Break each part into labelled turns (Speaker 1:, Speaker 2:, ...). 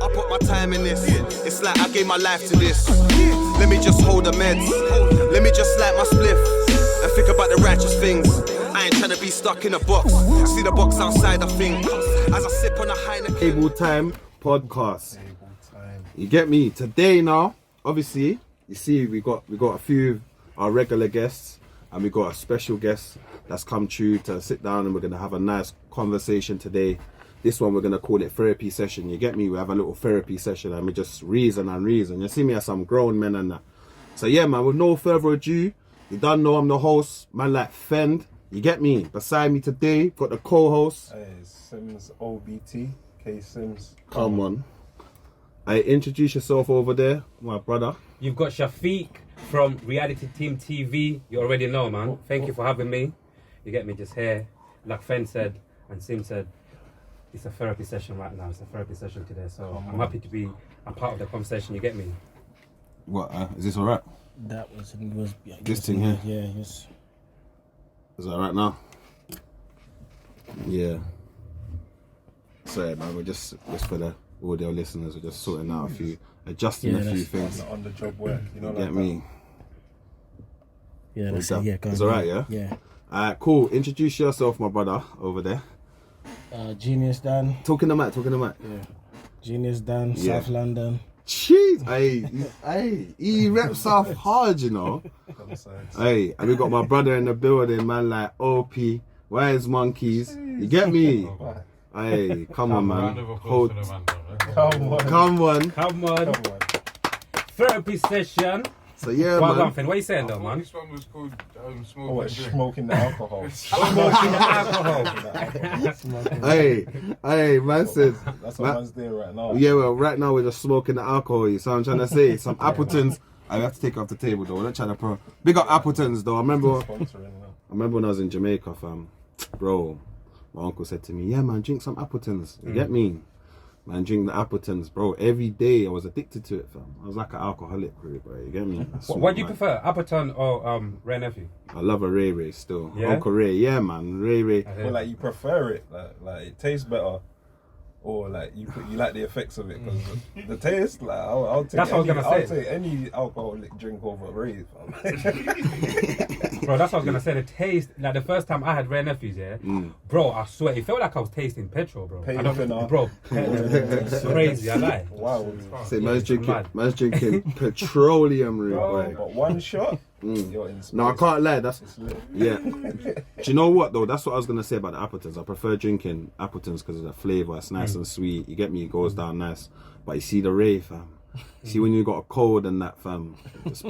Speaker 1: I put my time in this. It's like I gave my life to this. Let me just hold the meds. Let me just light my spliff and think about the righteous things. I ain't trying to be stuck in a box. See the box outside, I think. As I sip on a Heineken.
Speaker 2: Table Time podcast. You get me? Today now, obviously, you see we got a few of our regular guests and we got a special guest that's come through to sit down, and we're gonna have a nice conversation today. This one we're gonna call it therapy session. You get me? We have a little therapy session and we just reason. You see me as some grown men and that. So yeah, man, with no further ado, you don't know I'm the host, man like Fend. You get me? Beside me today, got the co-host.
Speaker 3: Hey, Simmz OBT, K Simmz.
Speaker 2: Come on. Hey, introduce yourself over there, my brother.
Speaker 4: You've got Shafiq from Reality Team TV. You already know, man. Thank you for having me. You get me just here. Like Fend said and Simmz said, it's a therapy session right now. It's a therapy session today. So I'm happy to be a part of the conversation. You get me?
Speaker 2: What, is this alright?
Speaker 5: That was yeah,
Speaker 2: This thing here?
Speaker 5: Yeah, yes.
Speaker 2: Is that alright now? Yeah. Sorry, man, we're just for the audio listeners, we're just sorting out adjusting a few things.
Speaker 3: On the job work, you know,
Speaker 2: Get me?
Speaker 5: Yeah, that's it. Yeah, go
Speaker 2: it's
Speaker 5: on.
Speaker 2: alright, yeah?
Speaker 5: Yeah.
Speaker 2: Alright, cool. Introduce yourself, my brother, over there.
Speaker 5: Genuis Dan.
Speaker 2: Talking the mic.
Speaker 5: Yeah. Genuis Dan,
Speaker 2: Yeah.
Speaker 5: South London.
Speaker 2: Jeez, hey, he reps South hard, you know. Hey, and we got my brother in the building, man, like OP, Wise Monkeys. You get me? Hey, come on, man. Come on.
Speaker 4: Therapy session.
Speaker 2: So yeah,
Speaker 4: Well
Speaker 2: man.
Speaker 4: done, Fend. What are you saying though, man?
Speaker 6: This one was called
Speaker 3: smoking the alcohol.
Speaker 4: Smoking the alcohol.
Speaker 2: Hey, man said.
Speaker 3: That's what man's doing right now.
Speaker 2: Yeah, well, right now we're just smoking the alcohol. So I'm trying to say some Appletons. I have to take it off the table though. We're not trying to big up Appletons though. I remember when I was in Jamaica, fam. Bro, my uncle said to me, "Yeah, man, drink some Appletons." You get me? Man, drink the Appletons, bro. Every day I was addicted to it, fam. I was like an alcoholic, bro. You get me?
Speaker 4: What do you prefer, Appleton or Ray Nephew?
Speaker 2: I love a Ray still.
Speaker 4: Yeah?
Speaker 2: Uncle Ray, yeah, man. Ray.
Speaker 3: Well, like you prefer it, like it tastes better, or like you like the effects of it, because the taste, like I'll take.
Speaker 4: That's what I was gonna say.
Speaker 3: I'll take any alcoholic drink over Ray,
Speaker 4: Bro, that's what I was gonna say. The taste, like the first time I had Ray Nephews, bro, I swear it felt like I was tasting petrol, bro. Bro, it's crazy. I lie.
Speaker 3: Wow.
Speaker 2: Say, man's drinking petroleum,
Speaker 3: Bro,
Speaker 2: boy.
Speaker 3: but one shot, you're in space.
Speaker 2: No, I can't lie. That's
Speaker 3: It's lit.
Speaker 2: yeah. Do you know what though? That's what I was gonna say about the Appletons. I prefer drinking Appletons because of the flavour. It's nice and sweet. You get me? It goes down nice. But you see the Ray, fam. See when you got a cold and that, fam. Just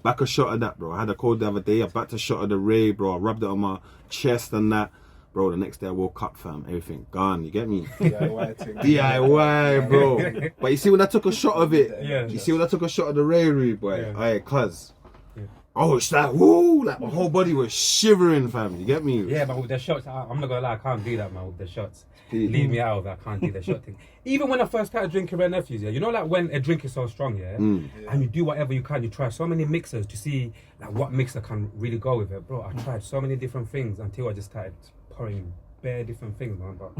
Speaker 2: back a shot of that, bro. I had a cold the other day. I backed a shot of the Ray, bro. I rubbed it on my chest and that. Bro, the next day I woke up, fam. Everything gone. You get me?
Speaker 3: DIY thing.
Speaker 2: DIY, bro. But you see when I took a shot of it,
Speaker 4: Yeah.
Speaker 2: you see when I took a shot of the Ray, boy.
Speaker 4: Yeah.
Speaker 2: Alright, cuz. Oh, it's like, woo, like my whole body was shivering, fam. You get me?
Speaker 4: Yeah, but with the shots, I'm not gonna lie, I can't do that, man. With the shots, leave me out of it. I can't do the shot thing. Even when I first started drinking Red Nephews, yeah, you know, like when a drink is so strong, and you do whatever you can, you try so many mixers to see like what mixer can really go with it, bro. I tried so many different things until I just started pouring bare different things, man. But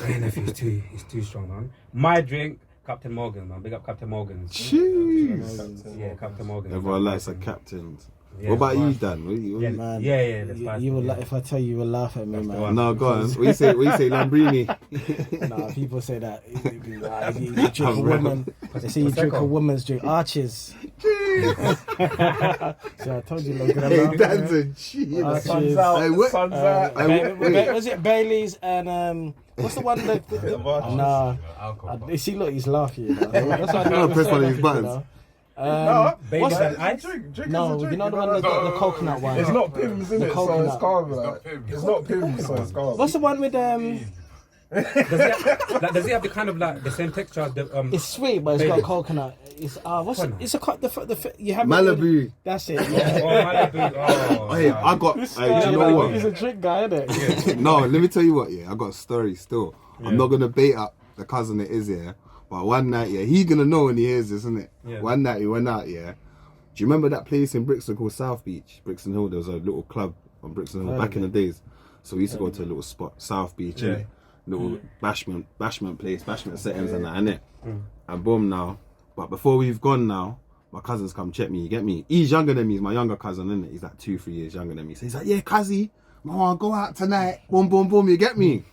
Speaker 4: Red Nephews is too strong, man. My drink. Captain Morgan, man. Big up Captain Morgan.
Speaker 2: Jeez.
Speaker 4: Yeah, Captain Morgan.
Speaker 2: Everyone likes a captain.
Speaker 4: Yeah,
Speaker 2: what about
Speaker 4: man.
Speaker 2: you, Dan?
Speaker 4: Yeah,
Speaker 5: Man,
Speaker 4: yeah.
Speaker 5: You will if I tell you, you will laugh at me,
Speaker 4: That's the
Speaker 5: man.
Speaker 4: one.
Speaker 2: No, go on. What you say, Lambrini?
Speaker 5: Nah, people say that you drink a woman. They say you drink a woman's drink. Arches. So I told you, look at
Speaker 2: Hey,
Speaker 5: that.
Speaker 2: Dan's a cheat.
Speaker 5: Arches.
Speaker 3: Sun's out.
Speaker 2: Hey, what?
Speaker 3: Sun's out.
Speaker 5: Was it Bailey's and what's the one that? Nah. You see, look, he's laughing. You know? That's why I
Speaker 2: I'll press one of his buttons.
Speaker 4: Baby
Speaker 5: what's
Speaker 4: and
Speaker 5: that?
Speaker 4: ice?
Speaker 3: Drink
Speaker 5: No,
Speaker 3: is a drink.
Speaker 5: you know the one that got the coconut one.
Speaker 3: It's not Pimm's, innit? So
Speaker 5: coconut.
Speaker 3: it's calm.
Speaker 6: not
Speaker 3: Like,
Speaker 6: Pimm's.
Speaker 3: it's not Pimm's, so it's calm.
Speaker 5: What's the one with
Speaker 4: Does he have the kind of like the same texture as the
Speaker 5: It's sweet, but it's
Speaker 4: Bailey.
Speaker 5: got coconut. It's what's it? It's a you have
Speaker 2: Malibu.
Speaker 5: It, that's it.
Speaker 4: Oh,
Speaker 5: Yeah.
Speaker 4: Malibu. Oh,
Speaker 2: Hey, I got. Hey, do you know
Speaker 5: He's
Speaker 2: what?
Speaker 5: a drink guy, isn't it?
Speaker 2: No, let me tell you what. Yeah, I got a story still. I'm not gonna bait up the cousin it is here. But one night, yeah, he's gonna know when he hears this, isn't it?
Speaker 4: Yeah.
Speaker 2: One night he went out, yeah. Do you remember that place in Brixton called South Beach? Brixton Hill, there was a little club on Brixton Hill back in the days. So we used to go to a little spot, South Beach, innit? little bashment place, bashment settings and that, innit? And boom now. But before we've gone now, my cousins come check me, you get me? He's younger than me, he's my younger cousin, innit? He's like 2-3 years younger than me. So he's like, yeah, cuzzy, I wanna go out tonight, boom, boom, boom, you get me?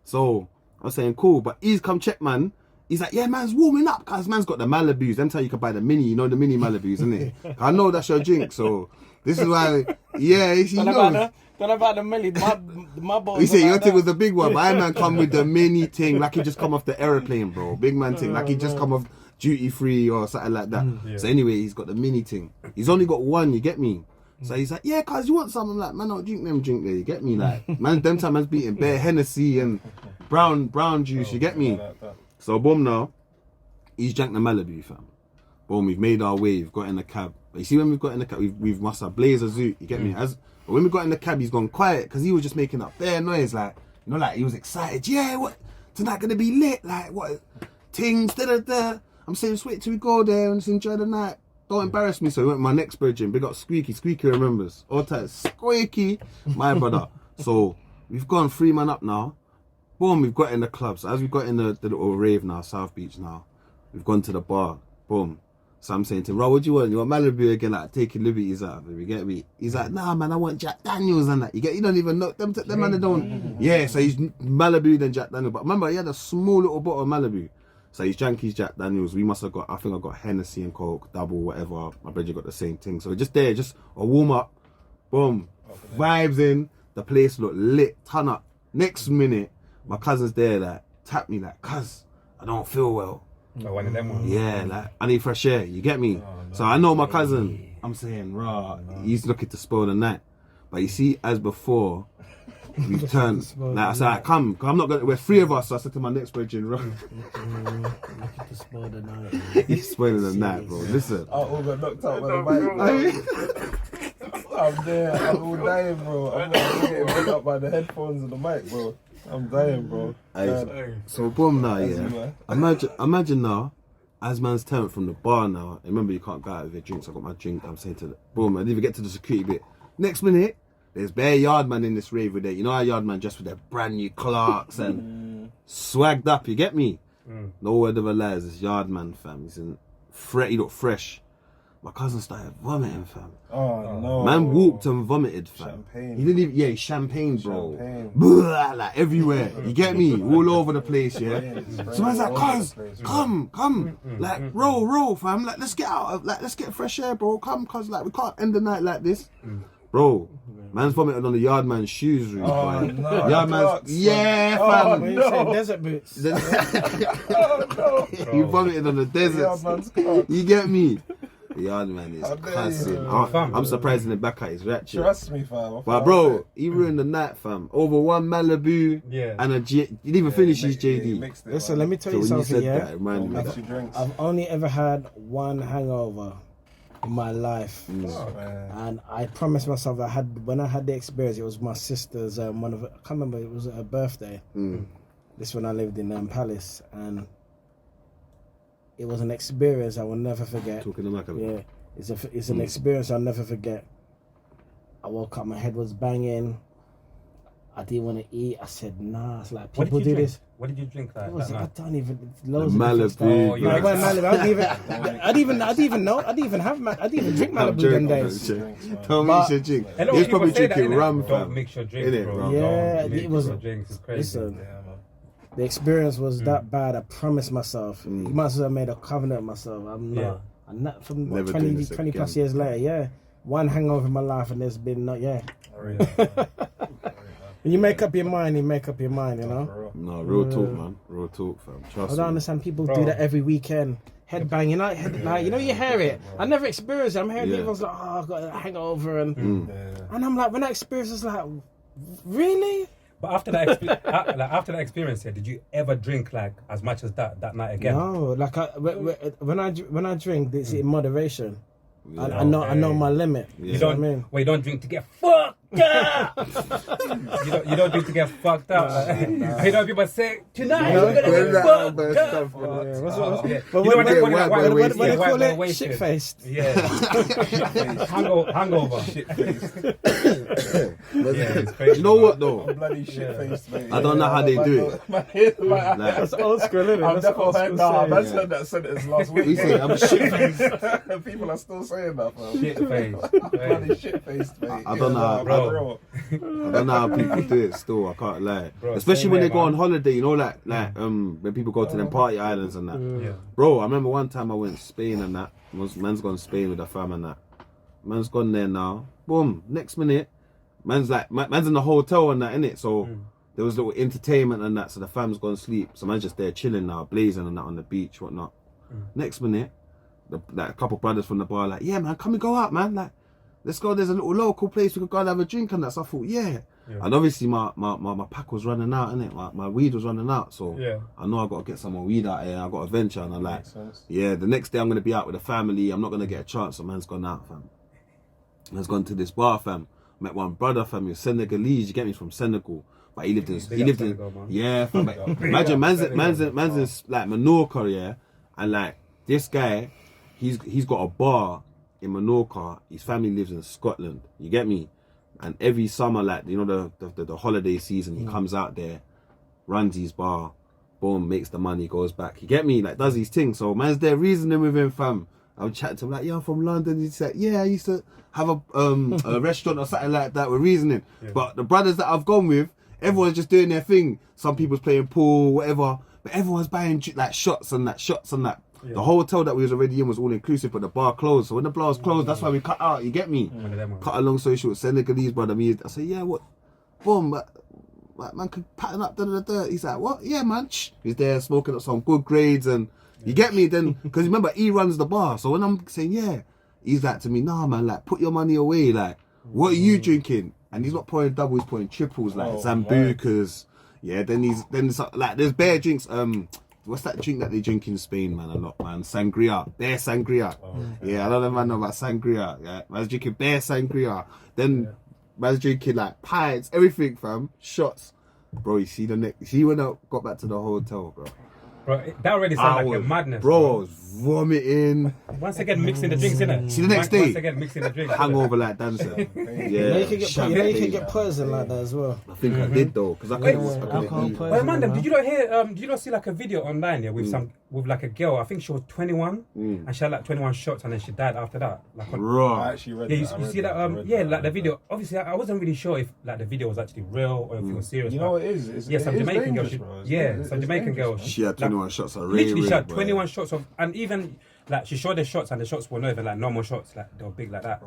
Speaker 2: So I was saying, cool, but he's come check, man. He's like, yeah, man's warming up, cuz man's got the Malibus. Them time you can buy the mini, you know the mini Malibus, innit? I know that's your drink, so this is why, yeah, he knows.
Speaker 5: Don't about the milli, my boy.
Speaker 2: He said your thing was the big one, but I man come with the mini thing, like he just come off the aeroplane, bro. Big man thing, like he just come off duty free or something like that.
Speaker 4: Yeah.
Speaker 2: So anyway, he's got the mini thing. He's only got one, you get me? So he's like, yeah, cuz you want some? I'm like, man, I'll drink them drink there, you get me? Like, man, them time man's beating bare Hennessy and brown juice, you get me? So boom now, he's drank the Malibu, fam. Boom, we've made our way, we've got in the cab. But you see when we've got in the cab, we've must have blazed a zoot, you get me? But when we got in the cab, he's gone quiet, because he was just making up bare noise, like, you know, like, he was excited. Yeah, what, tonight gonna be lit, like, what, things, da-da-da. I'm saying, just wait till we go there and just enjoy the night. Don't embarrass me. So we went to my next virgin, big up Squeaky remembers. All time, Squeaky, my brother. So we've gone 3 man up now. Boom, we've got in the club. So as we've got in the little rave now, South Beach now, we've gone to the bar. Boom. So I'm saying to him, Ro, what do you want? You want Malibu again, like taking liberties out of it, you get me? He's like, nah, man, I want Jack Daniels and that. You don't even know, them man, they don't. Yeah, so he's Malibu then Jack Daniels. But remember, he had a small little bottle of Malibu. So he's drank his Jack Daniels. We must have got, I think I got Hennessy and Coke, double, whatever. My brother got the same thing. So just there, just a warm up. Boom. Vibes in. The place looked lit, ton up. Next minute, my cousin's there, like, tap me, like, cuz, I don't feel well.
Speaker 4: Oh, one of them ones.
Speaker 2: Yeah, like, I need fresh air, you get me? So I know my cousin, I'm saying, rah, he's looking to spoil the night. But you see, as before, we've turned, like, I said, like, come, I'm not gonna, we're 3 of us, so I said to my next brethren, rah.
Speaker 5: Looking to spoil the night.
Speaker 2: He's spoiling the night, bro, listen.
Speaker 3: I all got knocked out by the mic, bro. I'm there, I'm all dying, bro. I'm getting knocked out by the headphones and the mic, bro. I'm dying, bro.
Speaker 2: So boom now, yeah. Imagine now, as man's turned from the bar now. Remember, you can't go out with your drinks. I got my drink. I'm saying to the boom. I didn't even get to the security bit. Next minute, there's bare yard man in this rave with it. You know, our yard man just with their brand new Clarks and swagged up. You get me? No word of a lie. This yard man, fam. He's in he looked fresh. My cousin started vomiting, fam.
Speaker 3: Oh no.
Speaker 2: Man walked and vomited, fam.
Speaker 3: Champagne.
Speaker 2: He didn't even, yeah, champagne, bro. Blah, like everywhere. You get me? All over the place, yeah. So man's like, cuz, come. Like, roll, fam. Like, let's get out, let's get fresh air, bro. Come, cuz, like, we can't end the night like this. Bro, man's vomited on the yard man's shoes, really,
Speaker 3: Oh
Speaker 2: boy.
Speaker 3: no.
Speaker 2: Yard man's, yeah, fam.
Speaker 5: When you say desert boots.
Speaker 3: Oh no.
Speaker 2: He vomited on the desert.
Speaker 3: Yard man's Clarks.
Speaker 2: You get me? The yard man is
Speaker 3: How dare
Speaker 2: cussing.
Speaker 3: you.
Speaker 2: I'm surprised in the back at his ratchet.
Speaker 3: Trust me, fam.
Speaker 2: But bro, he ruined the night, fam. Over 1 Malibu and a G. He didn't even finish his JD.
Speaker 5: Listen, let me tell
Speaker 2: So
Speaker 5: you
Speaker 2: when you
Speaker 5: something,
Speaker 2: said
Speaker 5: yeah?
Speaker 2: that, it reminded me of that.
Speaker 3: drinks.
Speaker 5: I've only ever had 1 hangover in my life.
Speaker 3: Oh, man.
Speaker 5: And I promised myself that when I had the experience, it was my sister's, I can't remember, it was her birthday. This when I lived in Palace. And it was an experience I will never forget.
Speaker 2: Talking the mic a bit.
Speaker 5: Yeah. It's an experience I'll never forget. I woke up, my head was banging. I didn't want to eat. I said, nah. It's like people do this.
Speaker 4: What did you drink that
Speaker 5: It was, I
Speaker 4: night?
Speaker 5: don't even loads
Speaker 2: The
Speaker 5: of different stuff.
Speaker 2: Malibu.
Speaker 4: Oh, you
Speaker 5: No, it
Speaker 4: were
Speaker 5: wasn't Malibu. I didn't even know. I didn't even drink
Speaker 2: I'm
Speaker 5: Malibu them
Speaker 2: joking,
Speaker 5: days.
Speaker 2: Tell me
Speaker 5: But-
Speaker 2: you should drink.
Speaker 4: A lot
Speaker 2: He's
Speaker 4: of people
Speaker 2: probably
Speaker 4: say that,
Speaker 2: drinking
Speaker 4: innit?
Speaker 2: rum,
Speaker 4: Don't
Speaker 2: fam.
Speaker 4: mix your drinks,
Speaker 2: Innit,
Speaker 4: bro.
Speaker 2: bro?
Speaker 5: Yeah,
Speaker 4: Don't mix
Speaker 5: it was-
Speaker 4: your drinks. It's crazy.
Speaker 5: Listen,
Speaker 3: Yeah, man.
Speaker 5: the experience was that bad. I promised myself. You might as well have made a covenant with myself. I'm not.
Speaker 4: Yeah.
Speaker 5: I'm not from
Speaker 2: Never
Speaker 5: 20
Speaker 2: doing this
Speaker 5: 20 plus
Speaker 2: again.
Speaker 5: years later. Yeah, 1 hangover in my life, and there's been not. Yeah,
Speaker 3: I really
Speaker 5: when you make up your mind, you make up your mind. You know.
Speaker 2: No, real talk, man. Real talk, fam.
Speaker 5: I
Speaker 2: Trust
Speaker 5: don't
Speaker 2: me.
Speaker 5: understand people
Speaker 4: Bro.
Speaker 5: do that every weekend. Headbang, you know, like you know, you hear it. I never experienced it. I'm hearing
Speaker 2: Yeah.
Speaker 5: people's like, oh, I've got a hangover, and
Speaker 3: Yeah.
Speaker 5: and I'm like, when I experience, it's like, really?
Speaker 4: But after that, after that experience, yeah, did you ever drink like as much as that night again?
Speaker 5: No, like when I drink, it's in moderation. I know my limit.
Speaker 2: Yeah.
Speaker 4: You don't.
Speaker 5: I mean?
Speaker 4: Well, you don't drink to get fucked. You don't need to get fucked up. You know people say tonight
Speaker 5: No,
Speaker 4: you're gonna get fucked up.
Speaker 5: But
Speaker 4: You know
Speaker 5: when
Speaker 4: they call
Speaker 5: they
Speaker 4: it
Speaker 5: call
Speaker 4: white
Speaker 5: it shit faced.
Speaker 4: Yeah. Hangover.
Speaker 3: Shit-faced.
Speaker 4: Yeah, it's crazy.
Speaker 2: You know what though?
Speaker 3: I'm bloody shit-faced, mate.
Speaker 2: I don't know how they do it. Like,
Speaker 5: That's old school, isn't it?
Speaker 3: I've
Speaker 5: That's
Speaker 3: never
Speaker 5: old
Speaker 3: heard
Speaker 5: school
Speaker 3: that.
Speaker 5: saying.
Speaker 3: I heard that sentence last week.
Speaker 2: we say I'm shit-faced.
Speaker 3: People are still saying that, fam.
Speaker 4: Shit face.
Speaker 3: Bloody shit-faced, mate.
Speaker 2: I don't know how-
Speaker 4: Bro.
Speaker 2: I don't know how people do it still, I can't lie.
Speaker 4: Bro,
Speaker 2: Especially
Speaker 4: same
Speaker 2: when
Speaker 4: here,
Speaker 2: they go on
Speaker 4: man.
Speaker 2: holiday, you know, like when people go to them party islands and that.
Speaker 4: Yeah.
Speaker 2: Bro, I remember one time I went to Spain and that. Man's gone to Spain with a fam and that. Man's gone there now. Boom. Next minute, man's in the hotel and that, innit? So there was little entertainment and that, so the fam's gone to sleep. So man's just there chilling now, blazing and that on the beach, whatnot. Next minute, like a couple brothers from the bar like, yeah man, come and go out, man. Like, let's go, there's a little local place, we could go and have a drink and that. So I thought, yeah. And obviously my pack was running out, innit? My weed was running out, so I know I got to get some more weed out here. I got to venture, and I'm like, yeah, the next day I'm going to be out with the family. I'm not going to get a chance, so man's gone out, fam. Man's gone to this bar, fam. Met one brother, fam, he was Senegalese, you get me, from Senegal. But he lived in,
Speaker 4: Senegal, man.
Speaker 2: yeah, fam. Imagine, man's in like Menorca, yeah? And like, this guy, he's got a bar in Menorca. His family lives in Scotland, you get me? And every summer, like, you know, the holiday season, he comes out there, runs his bar, boom, makes the money, goes back. You get me? Like, does his thing. So man's there reasoning with him, fam. I'm chatting to him like, yeah, I'm from London. He said, yeah, I used to have a restaurant or something like that. We're reasoning. But the brothers that I've gone with, everyone's just doing their thing. Some people's playing pool, whatever. But everyone's buying like shots and that. Yeah. The hotel that we was already in was all inclusive, but the bar closed. So when the bar was closed, that's why we cut out. You get me? Cut a long story short, Senegalese brother. I said, yeah, what? Boom, man could pattern up. He's like, what? Yeah, man. Shh. He's there smoking up some good grades, and you get me. Then because remember he runs the bar. So when I'm saying yeah, he's like to me, nah, man, like put your money away. Like, what are you drinking? And he's not pouring doubles, he's pouring triples, like Zambucas. Yeah, then it's like there's bare drinks. What's that drink that they drink in Spain, man? A lot, man. Sangria. Bare sangria. Yeah, a lot of man know about sangria. Yeah, man's drinking bare sangria. Then man's drinking like pints, everything, fam. Shots. Bro, you see when I got back to the hotel, bro.
Speaker 4: Bro, that already sounds like a madness.
Speaker 2: Bro, I was vomiting.
Speaker 4: Once again, mixing the drinks, innit?
Speaker 2: See, the next day,
Speaker 4: Once again, mixing the drinks.
Speaker 2: hangover like dancer. Yeah.
Speaker 5: You can get poison like that as well.
Speaker 2: I think I did though, because I couldn't eat.
Speaker 4: Well, man, did you not hear? Did you not see like a video online? Yeah, with like a girl. I think she was 21, and she had like 21 shots, and then she died after that. Like,
Speaker 3: I actually read that.
Speaker 4: You see that? Yeah, like the video. Obviously, I wasn't really sure if like the video was actually real or if it was serious.
Speaker 3: You know what it is?
Speaker 4: Yeah, some Jamaican girl. Some Jamaican girl.
Speaker 2: She had 21 shots of
Speaker 4: literally, she had 21 shots of, and even like she showed the shots, and the shots were not even like normal shots, like they were big like that.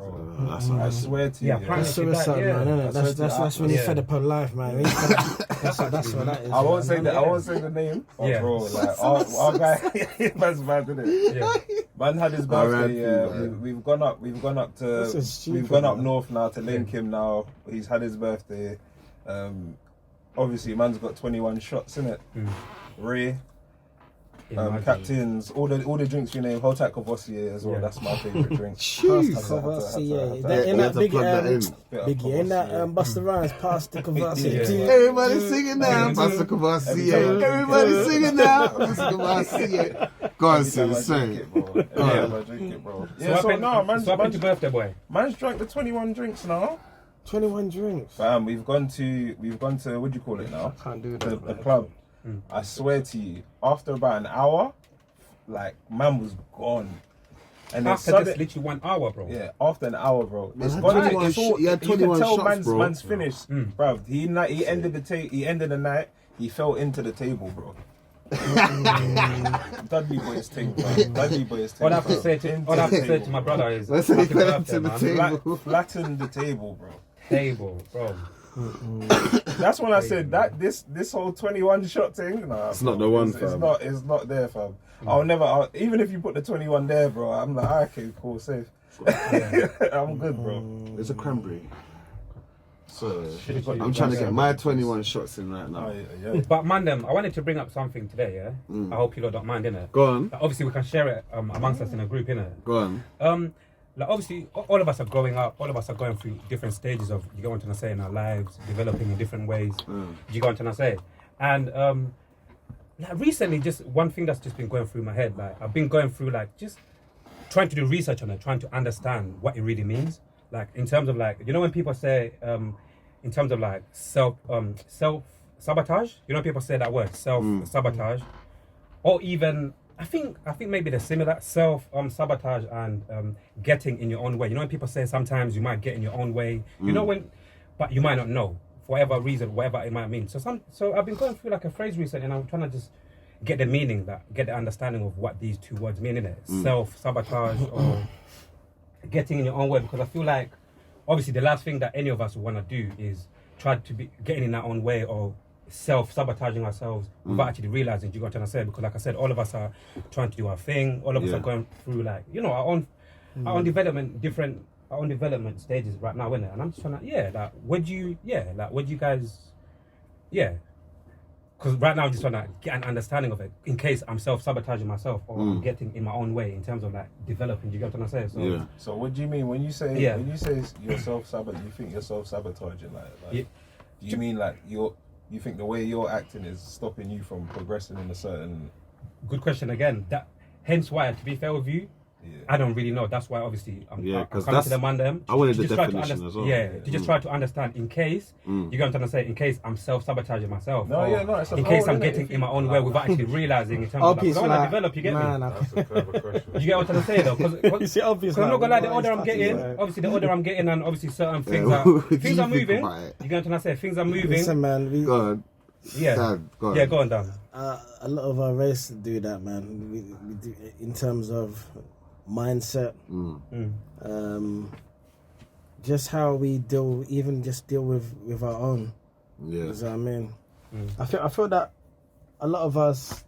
Speaker 3: I swear to you.
Speaker 4: Yeah,
Speaker 5: That's suicide, man. Isn't it? That's when you fed up on life, man. That's what that is.
Speaker 3: I won't say the name.
Speaker 4: Yeah.
Speaker 3: Bro, like our guy, man's mad, isn't it? Yeah. Man had his birthday. Yeah, we've gone up north now to link him. Now he's had his birthday. Obviously, man's got 21 shots in it. Ray. Captains, all the drinks we name, Hotak Courvoisier as well. That's my favourite drink.
Speaker 5: Courvoisier, in that big Biggie, in that Busta Rhymes, past the Courvoisier.
Speaker 2: Everybody singing now, Busta Courvoisier. Everybody singing now, Busta Courvoisier. Go on, Simmz, say it.
Speaker 3: I drink it, bro.
Speaker 4: Yeah, so man's your birthday boy.
Speaker 3: Man's drank the 21 drinks now.
Speaker 5: 21 drinks.
Speaker 3: Fam, we've gone to what do you call it now?
Speaker 5: Can't do that.
Speaker 3: The club. I swear to you, after about an hour, like man was gone. And
Speaker 4: after just literally 1 hour, bro.
Speaker 3: Yeah, after an hour, bro. It's
Speaker 2: gone.
Speaker 3: He had 21
Speaker 2: shots, bro.
Speaker 3: Man's finished, bro. He ended the night. He fell into the table, bro. Dudley boy's thing, bro. Dudley boy's thing.
Speaker 4: All I have to say to my brother is,
Speaker 3: flatten the table, bro.
Speaker 4: Table, bro.
Speaker 3: That's when I said that this whole 21 shot thing. Nah,
Speaker 2: it's not the one, fam.
Speaker 3: It's not there, fam. Even if you put the 21 there, bro. I'm like, okay, cool, safe. I'm good, bro.
Speaker 2: There's a cranberry. So I'm trying to get my 21 shots in right now.
Speaker 4: But man, I wanted to bring up something today. Yeah, I hope you lot don't mind, innit?
Speaker 2: Go on.
Speaker 4: Obviously, we can share it amongst us in a group, innit?
Speaker 2: Go on.
Speaker 4: like obviously all of us are growing up, all of us are going through different stages of, you get what I'm trying to say, in our lives, developing in different ways. Do you get what I'm trying to say? And like recently, just one thing that's just been going through my head, like I've been going through like just trying to do research on it, trying to understand what it really means. Like in terms of like, you know when people say in terms of like self sabotage, you know people say that word, self sabotage, or even I think maybe they're similar, self sabotage and getting in your own way. You know when people say sometimes you might get in your own way, you know when, but you might not know for whatever reason, whatever it might mean. So I've been going through like a phrase recently, and I'm trying to just get the meaning, get the understanding of what these two words mean in it, self sabotage or getting in your own way, because I feel like obviously the last thing that any of us would want to do is try to be getting in our own way or self-sabotaging ourselves without actually realizing, do you know what I'm trying to say? Because like I said, all of us are trying to do our thing, all of us are going through like, you know, our own development, our own development stages right now, innit? And I'm just trying to, would you guys, because right now I'm just trying to get an understanding of it in case I'm self-sabotaging myself or I'm getting in my own way in terms of like developing, do you get what I'm saying?
Speaker 3: So what do you mean when you say you're self-sabotaging, you think you're self-sabotaging do you mean like you think the way you're acting is stopping you from progressing in a certain...
Speaker 4: Good question again. Hence why, to be fair with you, I don't really know. That's why obviously I'm coming to them under them.
Speaker 2: I wanted the definition as well.
Speaker 4: To just try to understand in case, you get what I'm trying to say, in case I'm self-sabotaging myself.
Speaker 3: It's
Speaker 4: in case I'm getting in my own way without actually realising in terms of like, I want to develop, you get me?
Speaker 3: That's a clever question.
Speaker 4: You get what I'm trying to say though? Because I'm not going to lie, the older I'm getting, obviously the older I'm getting and obviously certain things are moving. You get what I'm trying to say? Things are moving.
Speaker 5: Listen, man,
Speaker 2: Go on.
Speaker 4: Go on, Dan.
Speaker 5: A lot of our race do that, man. We do in terms of mindset, just how we deal with our own. You know what I mean? I feel that a lot of us,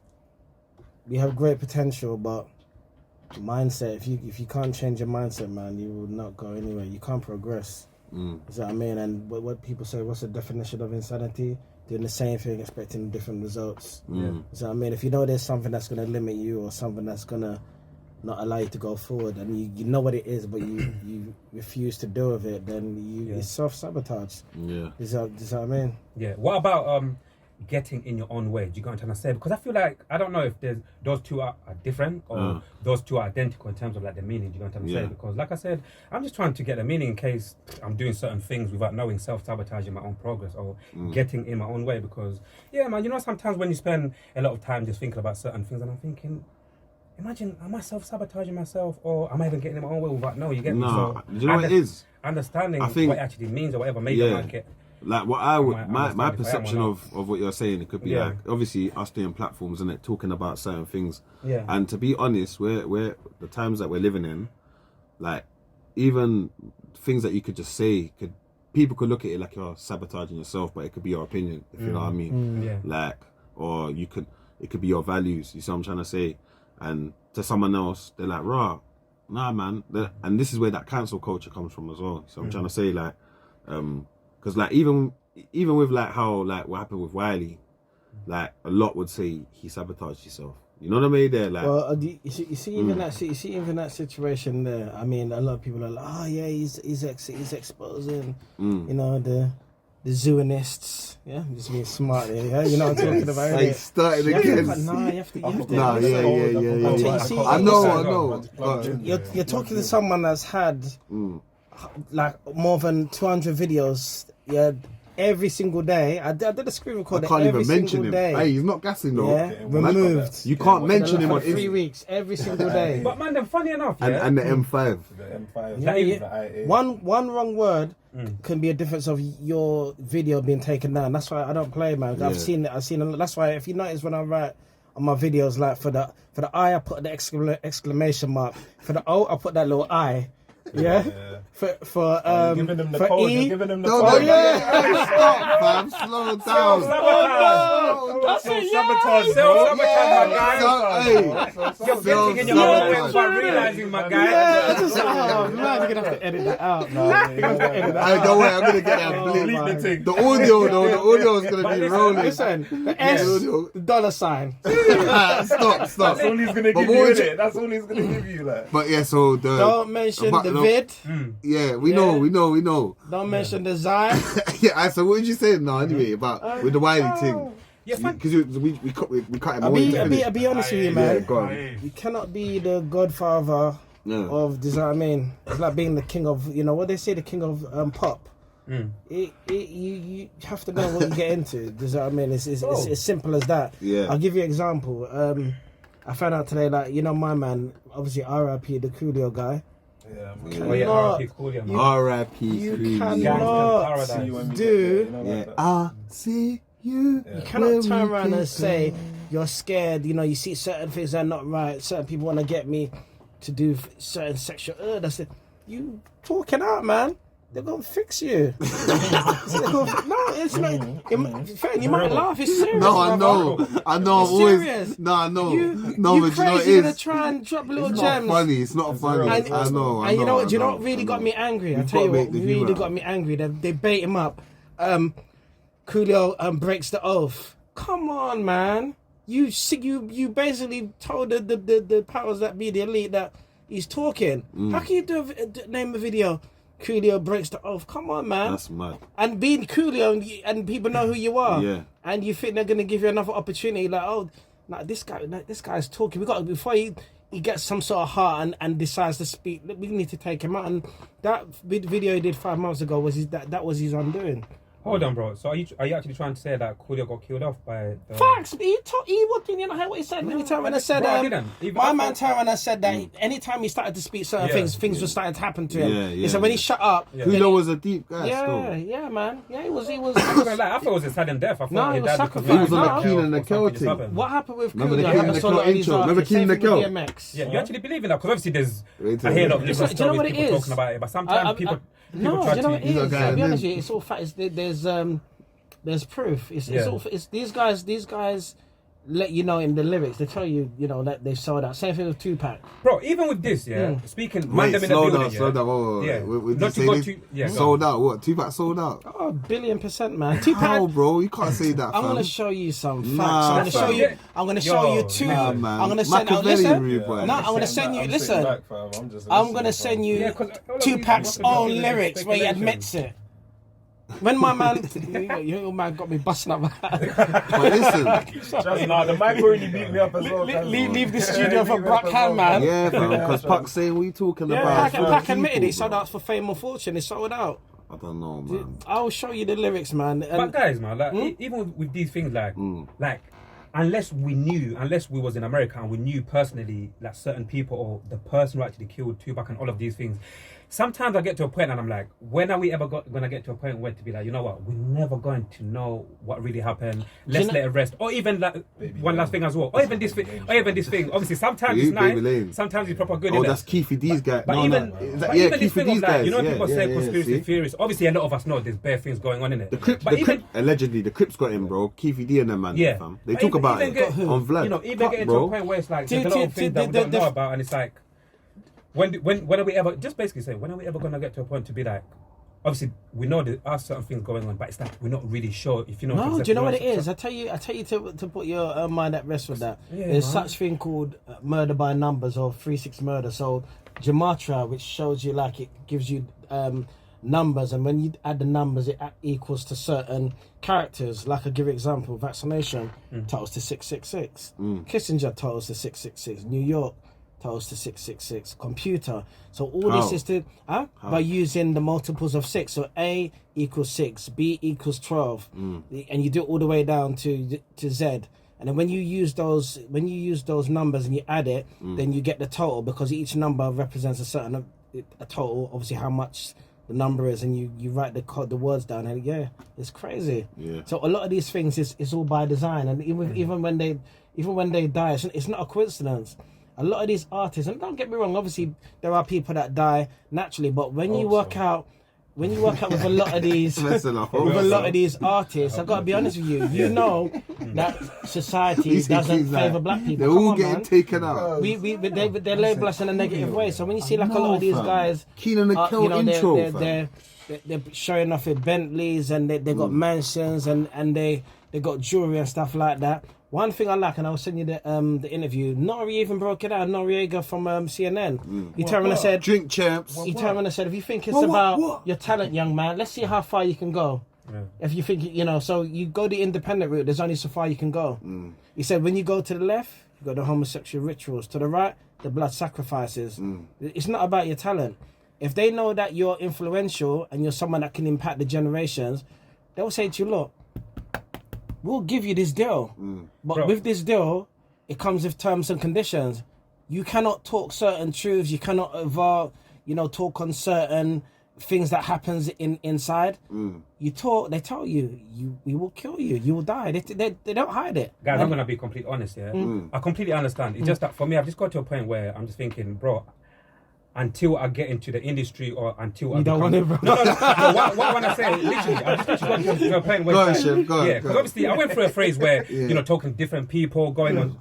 Speaker 5: we have great potential, but mindset, if you can't change your mindset, man, you will not go anywhere. You can't progress. You know what I mean? And what people say, what's the definition of insanity? Doing the same thing, expecting different results. You know what I mean? If you know there's something that's going to limit you or something that's going to not allow you to go forward, and you know what it is, but you refuse to deal with it, then it's self-sabotage. Is that what I mean?
Speaker 4: What about getting in your own way? Do you get what I'm trying to say? Because I feel like, I don't know if those two are different or those two are identical in terms of like the meaning. Do you get what I'm trying to say? Because like I said, I'm just trying to get the meaning in case I'm doing certain things without knowing, self-sabotaging my own progress or getting in my own way. Because man, you know, sometimes when you spend a lot of time just thinking about certain things, and I'm thinking, imagine, am I self-sabotaging myself or am I even getting in my own way without knowing? You get me? So,
Speaker 2: do you know what it is?
Speaker 4: Understanding what it actually means or whatever, maybe I might get...
Speaker 2: Like what I would, my perception of what you're saying, it could be like, obviously us doing platforms and talking about certain things. And to be honest, we're the times that we're living in, like even things that you could just say, people could look at it like you're sabotaging yourself, but it could be your opinion, if you know what I mean. Like, or it could be your values. You see what I'm trying to say? And to someone else, they're like, nah, man. And this is where that cancel culture comes from as well. So I'm trying to say, like, because like even with like how like what happened with Wiley, like a lot would say he sabotaged himself. You know what I mean? There, like,
Speaker 5: well, you see even that situation there. I mean, a lot of people are like, oh yeah, he's exposing, you know, the Zoonists, just being smart there, you know what I'm talking about.
Speaker 2: Like started again.
Speaker 5: You have to.
Speaker 2: I know.
Speaker 5: You're talking to someone that's had like more than 200 videos, every single day. I did a screen recording every single day.
Speaker 2: Hey, he's not gassing though.
Speaker 5: Removed.
Speaker 2: You can't mention him on
Speaker 5: 3 weeks, every single day.
Speaker 4: But man, then funny enough,
Speaker 2: and the M5.
Speaker 5: One wrong word can be a difference of your video being taken down. That's why I don't play, man. I've seen it. That's why if you notice when I write on my videos, like for the I, I put the exclamation mark. For the O, I put that little I. For
Speaker 3: giving them the
Speaker 5: for
Speaker 3: code.
Speaker 5: E,
Speaker 3: You're giving them the
Speaker 2: code. Stop, fam. Slow down.
Speaker 5: That's it.
Speaker 3: Sabotage,
Speaker 2: Hey,
Speaker 4: You're getting in your own way without realizing, my guy.
Speaker 5: Yeah, it's just, oh man, you're gonna have to edit that out.
Speaker 3: No,
Speaker 2: Don't worry, I'm gonna get that bleep. The audio though, the audio is gonna be rolling.
Speaker 5: Listen, the S, the dollar sign.
Speaker 2: Stop.
Speaker 3: That's all he's gonna give you, innit? That's all he's gonna give you, like.
Speaker 2: But yeah, so
Speaker 5: Don't mention the vid.
Speaker 2: Yeah, we know.
Speaker 5: Don't mention the Zai.
Speaker 2: Yeah, so what did you say now anyway about with the Wiley thing?
Speaker 4: Yeah,
Speaker 2: Because we cut him
Speaker 5: I'll
Speaker 2: away.
Speaker 5: be honest with you, man.
Speaker 2: Yeah, go on.
Speaker 5: You cannot be the godfather of design. I mean, it's like being the king of, you know what they say, the king of pop. You have to know what you get into. Does that I mean? It's as simple as that.
Speaker 2: Yeah.
Speaker 5: I'll give you an example. I found out today, like, you know, my man, obviously R.I.P. the Coolio guy.
Speaker 3: Yeah,
Speaker 2: R.I.P.
Speaker 5: You cannot do.
Speaker 2: I see you.
Speaker 5: You cannot turn around and say you're scared. You know, you see certain things that are not right. Certain people want to get me to do certain sexual. That's it. You talking out, man. They're gonna fix you. No, it's not. Fend, you might laugh. It's serious.
Speaker 2: No, I know.
Speaker 5: It's
Speaker 2: Always.
Speaker 5: serious.
Speaker 2: No, I know.
Speaker 5: You
Speaker 2: but you know
Speaker 5: crazy
Speaker 2: it is.
Speaker 5: gonna try and drop little
Speaker 2: It's
Speaker 5: gems.
Speaker 2: not funny. It's not funny. I know.
Speaker 5: And you know what? Do you know what really got me angry? I tell you what really got me angry. They bait him up. Coolio breaks the oath. Come on, man. You basically told the powers that be, the elite, that he's talking. How can you name a video? Coolio breaks the oath. Come on, man.
Speaker 2: That's mad.
Speaker 5: And being Coolio and people know who you are.
Speaker 2: Yeah.
Speaker 5: And you think they're gonna give you another opportunity? Like, oh, this guy's talking. We got before he gets some sort of heart and decides to speak. We need to take him out. And that video he did 5 months ago was that was his undoing.
Speaker 4: Hold on, bro. So are you actually trying to say that Coolio got killed off by the...
Speaker 5: Facts. He didn't you know what he said? When he turned around and said, my man turned around and said that anytime he started to speak certain things were starting to happen to him. He said when he shut up.
Speaker 2: Coolio was a deep guy.
Speaker 5: Yeah, man. Yeah, he was.
Speaker 4: I thought it was a sudden death. I thought
Speaker 5: he was sacrificed.
Speaker 2: He was on the Keenan and the Kel thing.
Speaker 5: What happened with
Speaker 2: Remember the
Speaker 5: Coolio?
Speaker 2: Keenan and the Kel intro? Remember Keenan and the Kel?
Speaker 4: Yeah, you actually believe in that? Because obviously there's a lot of different stories, people talking about it, but sometimes people
Speaker 5: no, do you know what it is?
Speaker 2: I'll
Speaker 5: be honest with you, it's all facts. There's proof. It's these guys let you know in the lyrics. They tell you, you know, that they've sold out. Same thing with Tupac.
Speaker 4: Bro, even with this, speaking,
Speaker 2: Wait, slow down.
Speaker 4: Not to go too,
Speaker 2: sold out. What? Tupac sold out?
Speaker 5: Oh, 1,000,000%, man. Tupac.
Speaker 2: How, bro? You can't say that.
Speaker 5: I'm gonna show you some facts. I'm gonna show you two.
Speaker 2: Man.
Speaker 5: I'm gonna send you. Listen. No, I'm gonna send you. Listen. I'm gonna send you Tupac's own lyrics where he admits it. When my man, your man got me busting up.
Speaker 2: But listen,
Speaker 3: the mic already beat me up as well.
Speaker 5: Leave the studio for Black Hand, man.
Speaker 2: Yeah, because Puck's saying what you talking about.
Speaker 5: Pac admitted he sold out for Fame or Fortune. He sold out.
Speaker 2: I don't know, man.
Speaker 5: I'll show you the lyrics, man.
Speaker 4: But guys, man, like even with these things, like unless we was in America and we knew personally, like certain people or the person who actually killed Tupac and all of these things. Sometimes I get to a point and I'm like, when are we ever gonna get to a point where to be like, you know what, we're never going to know what really happened. Let's let it rest. Or even like one last thing as well. Or even this thing. Obviously, sometimes it's nice. Sometimes it's proper good.
Speaker 2: Oh, that's Keefy D's guy.
Speaker 4: But even this thing of like, you know, people say conspiracy theories. Obviously, a lot of us know there's bare things going on in it.
Speaker 2: The Crips, allegedly, the Crips got him, bro. Keefy D and them, man.
Speaker 4: Yeah.
Speaker 2: Fam. They talk about it on Vlad.
Speaker 4: You know, even getting to a point where it's like there's a lot of things that we don't know about, and it's like. When are we ever, just basically saying, when are we ever going to get to a point to be like, obviously we know there are certain things going on, but it's like we're not really sure if you know.
Speaker 5: No, do you know what it is? I tell you to put your mind at rest with that. There's such thing called murder by numbers or 3-6 murder. So Gematria, which shows you like it gives you numbers, and when you add the numbers, it equals to certain characters. Like I give you example, vaccination totals to 666. Kissinger totals to 666. New York totals to 666. Computer. So all this is to by using the multiples of 6. So A equals 6, B equals 12, and you do it all the way down to Z. And then when you use those numbers and you add it, then you get the total, because each number represents a total. Obviously, how much the number is, and you write the words down, and it's crazy. So a lot of these things is all by design, and even when they die, it's not a coincidence. A lot of these artists, and don't get me wrong, obviously there are people that die naturally, but when you work out when you work out with a lot of these, artists, I've got to be honest with you. You know that society doesn't favour black people.
Speaker 2: They're all getting taken out.
Speaker 5: They label us in a negative way. So when you see like a lot of these guys, they're showing off with Bentleys and they got mansions and they got jewelry and stuff like that. One thing I like, and I'll send you the interview. Nori even broke it out. Noriega from CNN. He turned around and said,
Speaker 2: "Drink champs."
Speaker 5: He turned around and said, "If you think it's about your talent, young man, let's see how far you can go. Yeah. If you think so you go the independent route. There's only so far you can go." He said, "When you go to the left, you got the homosexual rituals. To the right, the blood sacrifices. It's not about your talent. If they know that you're influential and you're someone that can impact the generations, they'll say to you, look, we'll give you this deal. But with this deal, it comes with terms and conditions. You cannot talk certain truths. You cannot talk on certain things that happens inside. You talk, they tell you, we will kill you. You will die. They don't hide it.
Speaker 4: Guys, I'm going to be completely honest here. I completely understand. It's just that for me, I've just got to a point where I'm just thinking, bro, until I get into the industry or until I become... No. What I want to say, literally, I just got to a point where...
Speaker 2: Go on, Chef, go on.
Speaker 4: Yeah, because obviously I went through a phase where, talking to different people, going on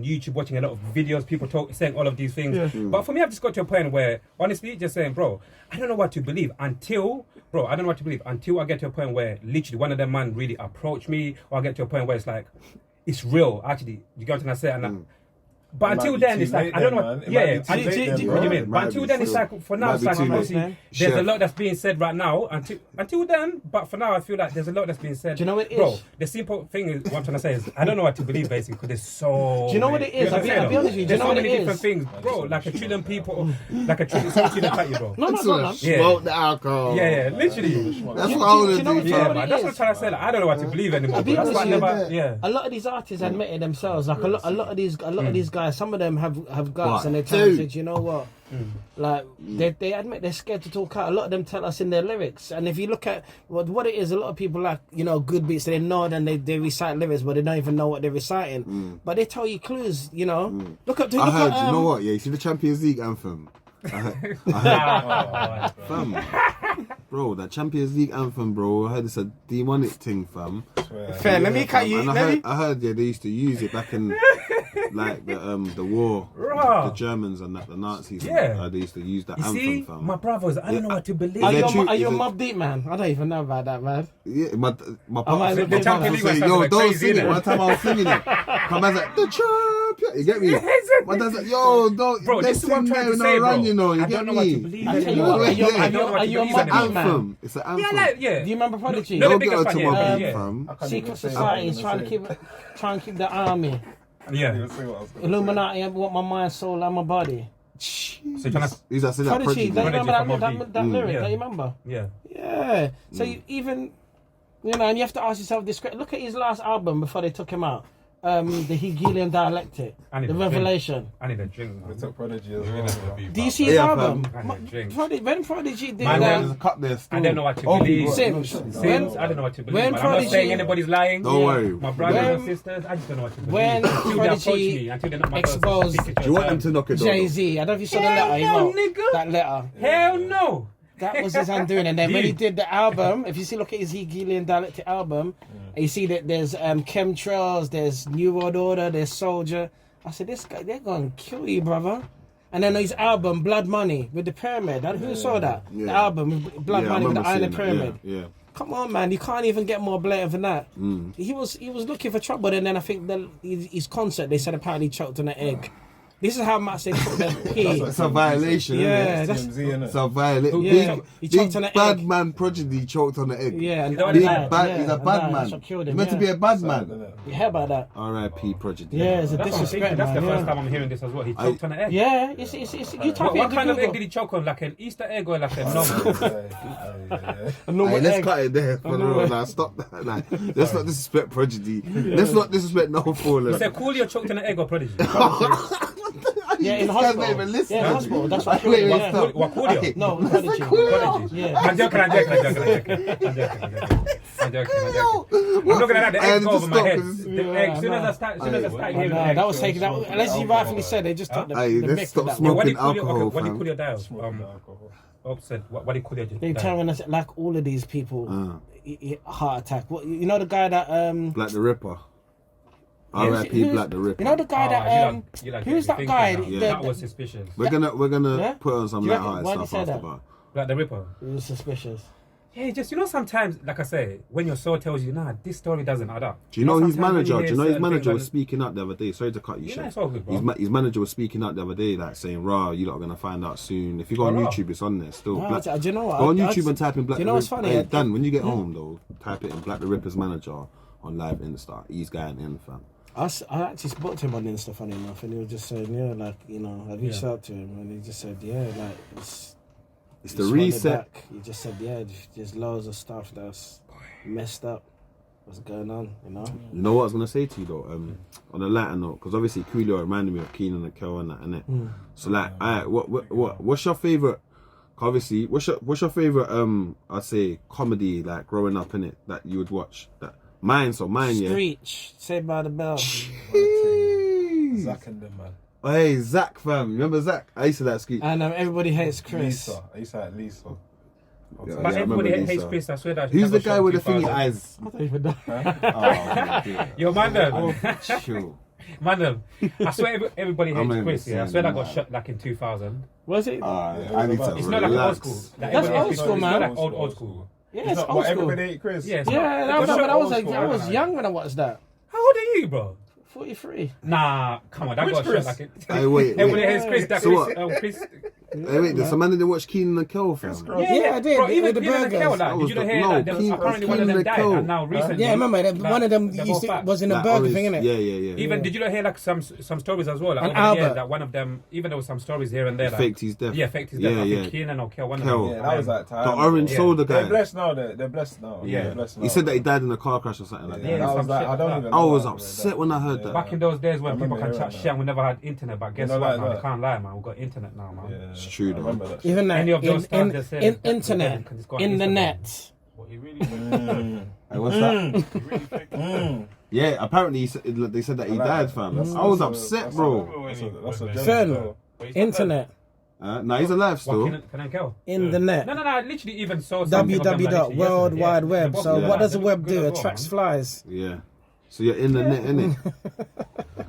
Speaker 4: YouTube, watching a lot of videos, people saying all of these things. Yeah. But for me, I've just got to a point where, honestly, just saying, bro, I don't know what to believe until I get to a point where literally one of them man really approach me, or I get to a point where it's like, it's real, actually. You get what I'm saying? But until then, it's like, I don't know what... Yeah, what do you mean? But until then, it's like, for now, it's like, obviously, there's a lot that's being said right now. Until then, but for now, I feel like there's a lot that's being said.
Speaker 5: Do you know what it is?
Speaker 4: Bro, the simple thing is, what I'm trying to say is, I don't know what to believe, basically, because there's so...
Speaker 5: Do you know what it is? I'll be honest with you.
Speaker 4: There's so many different things, bro. Like a trillion people, like a trillion at you, bro.
Speaker 5: No.
Speaker 2: Smoke the alcohol.
Speaker 4: Yeah, literally.
Speaker 2: That's what I want to do.
Speaker 4: Yeah, man. That's what I'm trying to say. Like, I don't know what to believe anymore. That's why I never... Yeah.
Speaker 5: A lot of these artists admit it themselves. Like, a lot of these guys, some of them have guts and they tell us, you know what? Like they admit they're scared to talk out. A lot of them tell us in their lyrics, and if you look at what it is, a lot of people like good beats. They nod and they recite lyrics, but they don't even know what they're reciting. But they tell you clues. Look up.
Speaker 2: I heard. You know what? Yeah, you see the Champions League anthem. Fam, bro, that Champions League anthem, bro. I heard it's a demonic thing, fam.
Speaker 5: Fair, let me cut you.
Speaker 2: And I heard they used to use it back in like the war, the Germans and the Nazis.
Speaker 4: Yeah,
Speaker 2: they used to use that anthem, fam.
Speaker 4: My brothers, I don't know what to believe.
Speaker 5: Are you a Mobb Deep man? I don't even know about that, man.
Speaker 2: Yeah, my partner
Speaker 4: the Champions League
Speaker 2: say, yo, don't sing it. One time I was singing it, my man's like, the champion. You get me? My dad's like, yo, don't.
Speaker 4: Bro, this is what I'm trying to say, bro.
Speaker 2: You know, you get me?
Speaker 5: I tell you what, are you a Mobb Deep man?
Speaker 2: It's an anthem.
Speaker 4: Yeah.
Speaker 5: Do you remember Prodigy?
Speaker 2: Don't get her to Mobb Deep, fam.
Speaker 5: Secret Society is trying to keep the army.
Speaker 4: Yeah.
Speaker 5: Illuminati, I want my mind, soul, and my body.
Speaker 2: So you're trying to... He's that
Speaker 5: Prodigy. Do you remember that lyric? Do you remember?
Speaker 4: Yeah.
Speaker 5: So you even, and you have to ask yourself this. Look at his last album before they took him out. The Hegelian Dialectic, the Revelation.
Speaker 4: I need a drink.
Speaker 3: We took Prodigy as well.
Speaker 5: Do you see his album?
Speaker 4: I need a drink.
Speaker 5: When Prodigy did
Speaker 2: that,
Speaker 5: that,
Speaker 4: I don't know what to believe.
Speaker 5: Simmz,
Speaker 4: I don't know what to believe. I'm not saying anybody's lying.
Speaker 2: Don't worry.
Speaker 4: My brothers and sisters, I just don't know what to believe.
Speaker 5: When Prodigy exposed
Speaker 2: do you want them to knock it down?
Speaker 5: Jay-Z, I don't know if you saw the letter he wrote. That letter.
Speaker 4: Hell no.
Speaker 5: That was his undoing. And then when he did the album, if you look at his Hegelian Dialectic album, and you see that there's chemtrails, there's New World Order, there's Soldier. I said, this guy, they're going to kill you, brother. And then his album, Blood Money, with the pyramid. Who saw that? Yeah. The album, Blood Money with the Iron Pyramid.
Speaker 2: Yeah.
Speaker 5: Come on, man. You can't even get more blatant than that. He was looking for trouble. And then I think his concert, they said apparently he choked on an egg. This is how much they put the pee.
Speaker 2: It's a violation,
Speaker 5: yeah,
Speaker 2: isn't it? It's a violation.
Speaker 5: Yeah,
Speaker 2: big bad man Prodigy choked on the egg.
Speaker 5: Yeah, and
Speaker 2: he's a bad man. He's meant to be a bad man.
Speaker 5: You heard about that?
Speaker 2: R.I.P. Prodigy.
Speaker 5: Yeah, it's a disrespect.
Speaker 4: That's the first time I'm hearing this as well. He choked on an egg.
Speaker 5: Yeah, it's you type
Speaker 4: what kind of egg did he choke on? Like an Easter egg or like a normal?
Speaker 2: Let's cut it there for the road. Now stop that. Let's not disrespect Prodigy. Let's not disrespect no fallers.
Speaker 4: Is it Coolio choked on an egg or Prodigy?
Speaker 5: Yeah, in the hospital. Yeah, in the hospital. That's what
Speaker 4: What Coolio?
Speaker 5: No, Prodigy.
Speaker 4: Yeah. I'm joking. I'm joking. I'm not gonna let the eggs go over my head. The eggs, as soon as I start hearing the eggs.
Speaker 5: That was taken out. As you rightfully said, they just took the
Speaker 2: let's
Speaker 5: mix
Speaker 2: stop
Speaker 5: of that.
Speaker 2: smoking
Speaker 4: What do
Speaker 2: alcohol,
Speaker 4: you call your
Speaker 2: fam.
Speaker 4: dials? Said what do you call your
Speaker 5: They
Speaker 4: dials?
Speaker 5: telling us like all of these people, heart attack. What you know the guy that
Speaker 2: Black the Ripper. R.I.P. Black the Ripper.
Speaker 5: You know the guy that who's that guy?
Speaker 4: That was suspicious.
Speaker 2: We're gonna put on some
Speaker 5: Do you reckon-
Speaker 2: light-hearted
Speaker 5: why did you
Speaker 2: stuff
Speaker 5: say
Speaker 2: after
Speaker 5: that?
Speaker 2: that.
Speaker 4: Black the Ripper.
Speaker 5: It was suspicious.
Speaker 4: Yeah, just sometimes, like I say, when your soul tells you, nah, this story doesn't add up.
Speaker 2: Do you know his
Speaker 4: sometimes when
Speaker 2: manager?
Speaker 4: you
Speaker 2: Do you
Speaker 4: hear
Speaker 2: know his
Speaker 4: certain
Speaker 2: manager
Speaker 4: things
Speaker 2: was speaking up the other day? Sorry to cut you,
Speaker 4: Yeah,
Speaker 2: Shef.
Speaker 4: it's all good, bro.
Speaker 2: His manager was speaking up the other day, like saying, "Raw, you lot are gonna find out soon." If you go on
Speaker 4: Raw.
Speaker 2: YouTube, it's on there still.
Speaker 5: No, do you know what?
Speaker 2: Go on
Speaker 5: I-
Speaker 2: YouTube and type in Black.
Speaker 5: do you know
Speaker 2: the
Speaker 5: what's
Speaker 2: Ripper.
Speaker 5: funny?
Speaker 2: Hey, Dan, when you get home though, type it in Black the Ripper's manager on live Insta. He's going in, fam.
Speaker 5: I actually spoke to him on Insta, funny enough, and he was just saying, yeah, like, you know, I reached out to him, and he just said, yeah, like,
Speaker 2: It's
Speaker 5: he
Speaker 2: the
Speaker 5: swung it
Speaker 2: reset.
Speaker 5: back. He just said, yeah, there's loads of stuff that's messed up. What's going on, you know?
Speaker 2: You know what I was gonna say to you though, on a lighter note, because obviously Coolio reminded me of Keenan and Kel and that, innit? So like, what's your favorite? Obviously, what's your favorite? I'd say comedy like growing up in it that you would watch. That mine, yeah.
Speaker 5: Screech, Saved by the Bell.
Speaker 3: Zach and them, man.
Speaker 2: Oh, hey, Zach, fam. Remember Zach? I used to like Screech.
Speaker 5: And Everybody Hates Chris.
Speaker 3: Lisa. I used to like Lisa.
Speaker 2: Yeah,
Speaker 4: But
Speaker 2: I
Speaker 4: everybody
Speaker 2: remember
Speaker 4: hates
Speaker 2: Lisa.
Speaker 4: Chris, I swear that.
Speaker 2: Who's
Speaker 4: that
Speaker 2: the
Speaker 4: was
Speaker 2: guy with the
Speaker 4: shot in
Speaker 2: thingy
Speaker 4: 2000.
Speaker 2: eyes?
Speaker 5: I don't even know.
Speaker 2: Oh, dear.
Speaker 4: Yo, man,
Speaker 2: Chill.
Speaker 4: man, I swear everybody hates
Speaker 2: I'm
Speaker 4: Chris. Yeah, I
Speaker 2: understand,
Speaker 4: swear that got
Speaker 2: man.
Speaker 4: shot like in 2000.
Speaker 5: Was it?
Speaker 2: I need to
Speaker 4: It's not like old
Speaker 2: relax.
Speaker 4: school. Like,
Speaker 5: That's
Speaker 4: everybody
Speaker 5: old
Speaker 4: hates
Speaker 5: school,
Speaker 4: Chris.
Speaker 5: man.
Speaker 4: It's not like old school.
Speaker 5: Yeah,
Speaker 3: It's
Speaker 5: it's
Speaker 3: not
Speaker 5: old
Speaker 3: what
Speaker 5: school.
Speaker 3: everybody ate Chris.
Speaker 4: Yeah, it's
Speaker 5: Yeah,
Speaker 4: not-
Speaker 5: I
Speaker 3: It's
Speaker 5: remember.
Speaker 3: not
Speaker 5: I was
Speaker 3: old
Speaker 5: like,
Speaker 3: school,
Speaker 5: I was
Speaker 3: man.
Speaker 5: young when I watched that.
Speaker 4: How old are you, bro?
Speaker 5: 43.
Speaker 4: Nah, come on, that
Speaker 3: Which
Speaker 4: got
Speaker 3: Chris?
Speaker 4: shot like it.
Speaker 2: Hey, wait.
Speaker 4: Everybody hates Chris. That
Speaker 2: So
Speaker 4: Chris,
Speaker 2: what?
Speaker 4: Chris.
Speaker 2: Hey, wait, there's some man that watch Keenan and Kel, fam.
Speaker 5: Yeah, I did.
Speaker 4: Bro, even
Speaker 5: With the
Speaker 4: Keenan and
Speaker 5: burgers.
Speaker 4: Kel,
Speaker 2: That
Speaker 4: like, did
Speaker 2: was
Speaker 4: you not
Speaker 2: the-
Speaker 4: hear
Speaker 2: no,
Speaker 4: that?
Speaker 2: Keenan-
Speaker 4: Apparently one of
Speaker 2: Keenan
Speaker 4: them
Speaker 2: and
Speaker 4: died,
Speaker 2: Kel.
Speaker 4: and now recently.
Speaker 5: Yeah, I remember that.
Speaker 4: like,
Speaker 5: One of them
Speaker 4: they're
Speaker 5: used
Speaker 4: both
Speaker 5: to,
Speaker 4: back.
Speaker 5: was in a
Speaker 2: Like
Speaker 5: burger
Speaker 2: orange-
Speaker 5: thing, innit?
Speaker 2: Yeah.
Speaker 4: Even did you not hear like some stories as well? Like,
Speaker 5: And
Speaker 4: over the years
Speaker 5: Albert.
Speaker 4: that one of them, even there was some stories here and there.
Speaker 2: He
Speaker 4: Like,
Speaker 2: faked his death.
Speaker 4: Yeah, faked his death.
Speaker 2: Yeah,
Speaker 4: I
Speaker 2: yeah.
Speaker 4: think Keenan or Kel, one
Speaker 2: Kel.
Speaker 4: of them.
Speaker 3: Yeah, that was that time.
Speaker 2: The orange
Speaker 4: Yeah.
Speaker 2: soda
Speaker 3: They're
Speaker 2: guy.
Speaker 3: blessed now. They're blessed now.
Speaker 4: Yeah.
Speaker 3: They're blessed now.
Speaker 2: He said that he died in a car crash or something like
Speaker 3: Yeah,
Speaker 2: that.
Speaker 4: Yeah,
Speaker 3: that was
Speaker 4: some
Speaker 3: like,
Speaker 4: shit
Speaker 3: I don't
Speaker 4: like
Speaker 3: even
Speaker 2: I
Speaker 3: know
Speaker 2: was
Speaker 3: that,
Speaker 2: upset when I heard that.
Speaker 4: Back in those days when
Speaker 3: I
Speaker 4: people
Speaker 3: remember
Speaker 4: can chat
Speaker 3: hearing
Speaker 4: shit and we never had internet, but guess
Speaker 3: You know
Speaker 4: what,
Speaker 3: like
Speaker 4: man?
Speaker 3: that?
Speaker 4: They can't lie, man. We've got internet now, man.
Speaker 3: Yeah,
Speaker 2: It's true,
Speaker 3: I
Speaker 2: though.
Speaker 3: remember that.
Speaker 5: Even that,
Speaker 4: Any of those stars just said that
Speaker 5: internet,
Speaker 4: because it's got
Speaker 5: in the
Speaker 4: Instagram.
Speaker 5: net.
Speaker 4: What, you really
Speaker 2: Hey, what's that? Yeah, apparently they said that he
Speaker 3: I like
Speaker 2: died,
Speaker 3: that.
Speaker 2: fam.
Speaker 3: That's-
Speaker 2: I was
Speaker 3: that's
Speaker 2: upset,
Speaker 3: that's
Speaker 2: bro.
Speaker 3: That's a
Speaker 5: Fend,
Speaker 3: joke.
Speaker 5: internet,
Speaker 2: Nah, he's alive
Speaker 4: What,
Speaker 2: still.
Speaker 4: Keenan and Kel?
Speaker 5: in the net.
Speaker 4: No, I literally even saw something of them, like,
Speaker 5: www.
Speaker 4: literally
Speaker 5: World
Speaker 4: yesterday.
Speaker 5: Wide
Speaker 4: Yeah,
Speaker 5: Web.
Speaker 4: they're
Speaker 5: So
Speaker 4: both
Speaker 2: Yeah.
Speaker 5: what does the
Speaker 4: good
Speaker 5: web
Speaker 4: as
Speaker 5: do?
Speaker 4: well,
Speaker 5: Attracts
Speaker 4: man.
Speaker 5: flies.
Speaker 2: Yeah. So you're in the net, innit? Do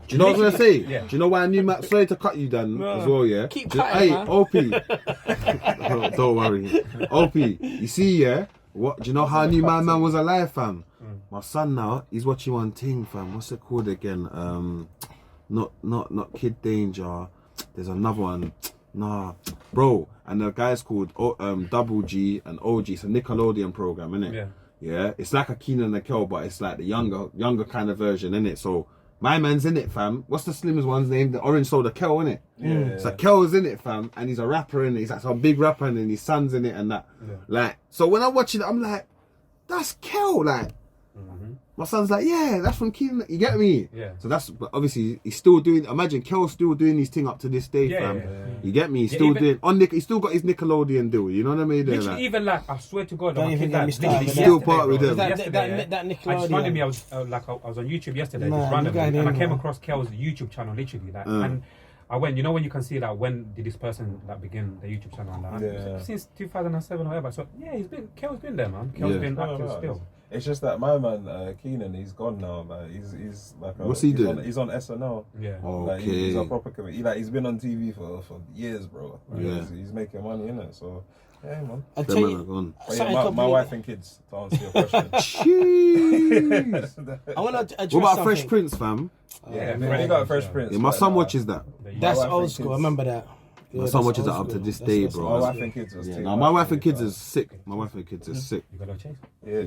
Speaker 2: you know what I was gonna say?
Speaker 4: Yeah.
Speaker 2: Do you know why I knew Matt? Sorry to cut you, Dan, as well. Yeah.
Speaker 5: Keep
Speaker 2: Do you-
Speaker 5: cutting,
Speaker 2: Hey,
Speaker 5: man.
Speaker 2: OP. Don't worry, OP. You see, yeah. What? Do you know how I knew my man was alive, fam? My son now, he's watching one thing, fam. What's it called again? Not Kid Danger. There's another one. Nah, bro. And the guy's called Double G and OG. It's a Nickelodeon program, innit?
Speaker 4: Yeah.
Speaker 2: Yeah, it's like a Keenan and a Kel, but it's like the younger kind of version, innit? So my man's in it, fam. What's the slimmest one's name? The orange soda, Kel, innit?
Speaker 3: Yeah.
Speaker 2: So Kel's in it, fam, and he's a rapper, and he's like some big rapper, and then his son's in it, and that.
Speaker 4: Yeah.
Speaker 2: Like, so when I'm watching it, I'm like, that's Kel, like. My son's like, yeah, that's from Keenan. You get me?
Speaker 4: Yeah.
Speaker 2: So that's, but obviously he's still doing. Imagine Kel's still doing his thing up to this day,
Speaker 4: Yeah,
Speaker 2: fam.
Speaker 4: yeah, yeah.
Speaker 2: You get me? He's
Speaker 4: Yeah,
Speaker 2: still
Speaker 4: even-
Speaker 2: doing he's still got his Nickelodeon deal. You know what I mean?
Speaker 4: Literally,
Speaker 2: Like,
Speaker 4: even like, I swear to God,
Speaker 5: Don't
Speaker 4: my
Speaker 5: even
Speaker 4: kid
Speaker 5: get
Speaker 4: died
Speaker 5: me started
Speaker 4: literally
Speaker 5: with
Speaker 2: Still
Speaker 4: yesterday,
Speaker 2: part with
Speaker 4: bro.
Speaker 2: them.
Speaker 4: Yesterday,
Speaker 5: That
Speaker 4: I just
Speaker 5: Nickelodeon.
Speaker 4: randomly, I was on YouTube yesterday,
Speaker 5: Man,
Speaker 4: just
Speaker 5: you
Speaker 4: randomly,
Speaker 5: got
Speaker 4: and I
Speaker 5: him,
Speaker 4: came
Speaker 5: man.
Speaker 4: across Kel's YouTube channel, literally, like, and I went, you know, when you can see like when did this person like begin the YouTube channel, and that,
Speaker 3: Yeah.
Speaker 4: since 2007 or whatever. So yeah, Kel's been there, man. Kel's
Speaker 2: Yeah.
Speaker 4: been
Speaker 3: No,
Speaker 4: active
Speaker 3: no,
Speaker 4: still.
Speaker 3: It's just that my man Keenan, he's gone now. Like he's like
Speaker 2: What's he doing?
Speaker 3: He's on SNL.
Speaker 4: Yeah.
Speaker 3: Like,
Speaker 2: Okay.
Speaker 3: he's a proper comedian. He's been on TV for years, bro. Like,
Speaker 2: Yeah.
Speaker 3: he's making money in it. So yeah, man.
Speaker 5: I'll
Speaker 2: them
Speaker 5: tell
Speaker 2: man are
Speaker 5: you,
Speaker 2: gone.
Speaker 3: But yeah,
Speaker 5: something
Speaker 3: my
Speaker 5: completely-
Speaker 3: wife and kids, to answer your question.
Speaker 2: Jeez.
Speaker 5: I want to address
Speaker 2: What about
Speaker 5: something.
Speaker 2: Fresh Prince, fam?
Speaker 3: Yeah, they got Fresh Prince.
Speaker 2: Yeah, my
Speaker 3: but,
Speaker 2: son
Speaker 3: nah,
Speaker 2: watches that.
Speaker 5: That's
Speaker 3: My wife
Speaker 5: old
Speaker 3: and
Speaker 5: school. I
Speaker 3: kids.
Speaker 5: remember that.
Speaker 2: My
Speaker 5: Yeah,
Speaker 2: son
Speaker 5: that's
Speaker 2: watches that
Speaker 5: old
Speaker 2: up to
Speaker 5: school.
Speaker 2: this
Speaker 5: That's-
Speaker 2: day,
Speaker 5: that's
Speaker 2: bro.
Speaker 3: My
Speaker 5: old
Speaker 3: wife
Speaker 5: school.
Speaker 3: and kids was
Speaker 2: Yeah,
Speaker 3: too
Speaker 2: no, my
Speaker 3: much
Speaker 2: wife
Speaker 3: for
Speaker 2: and
Speaker 3: me,
Speaker 2: kids is sick. My wife and kids is sick.
Speaker 4: You got no chase.
Speaker 3: Yeah.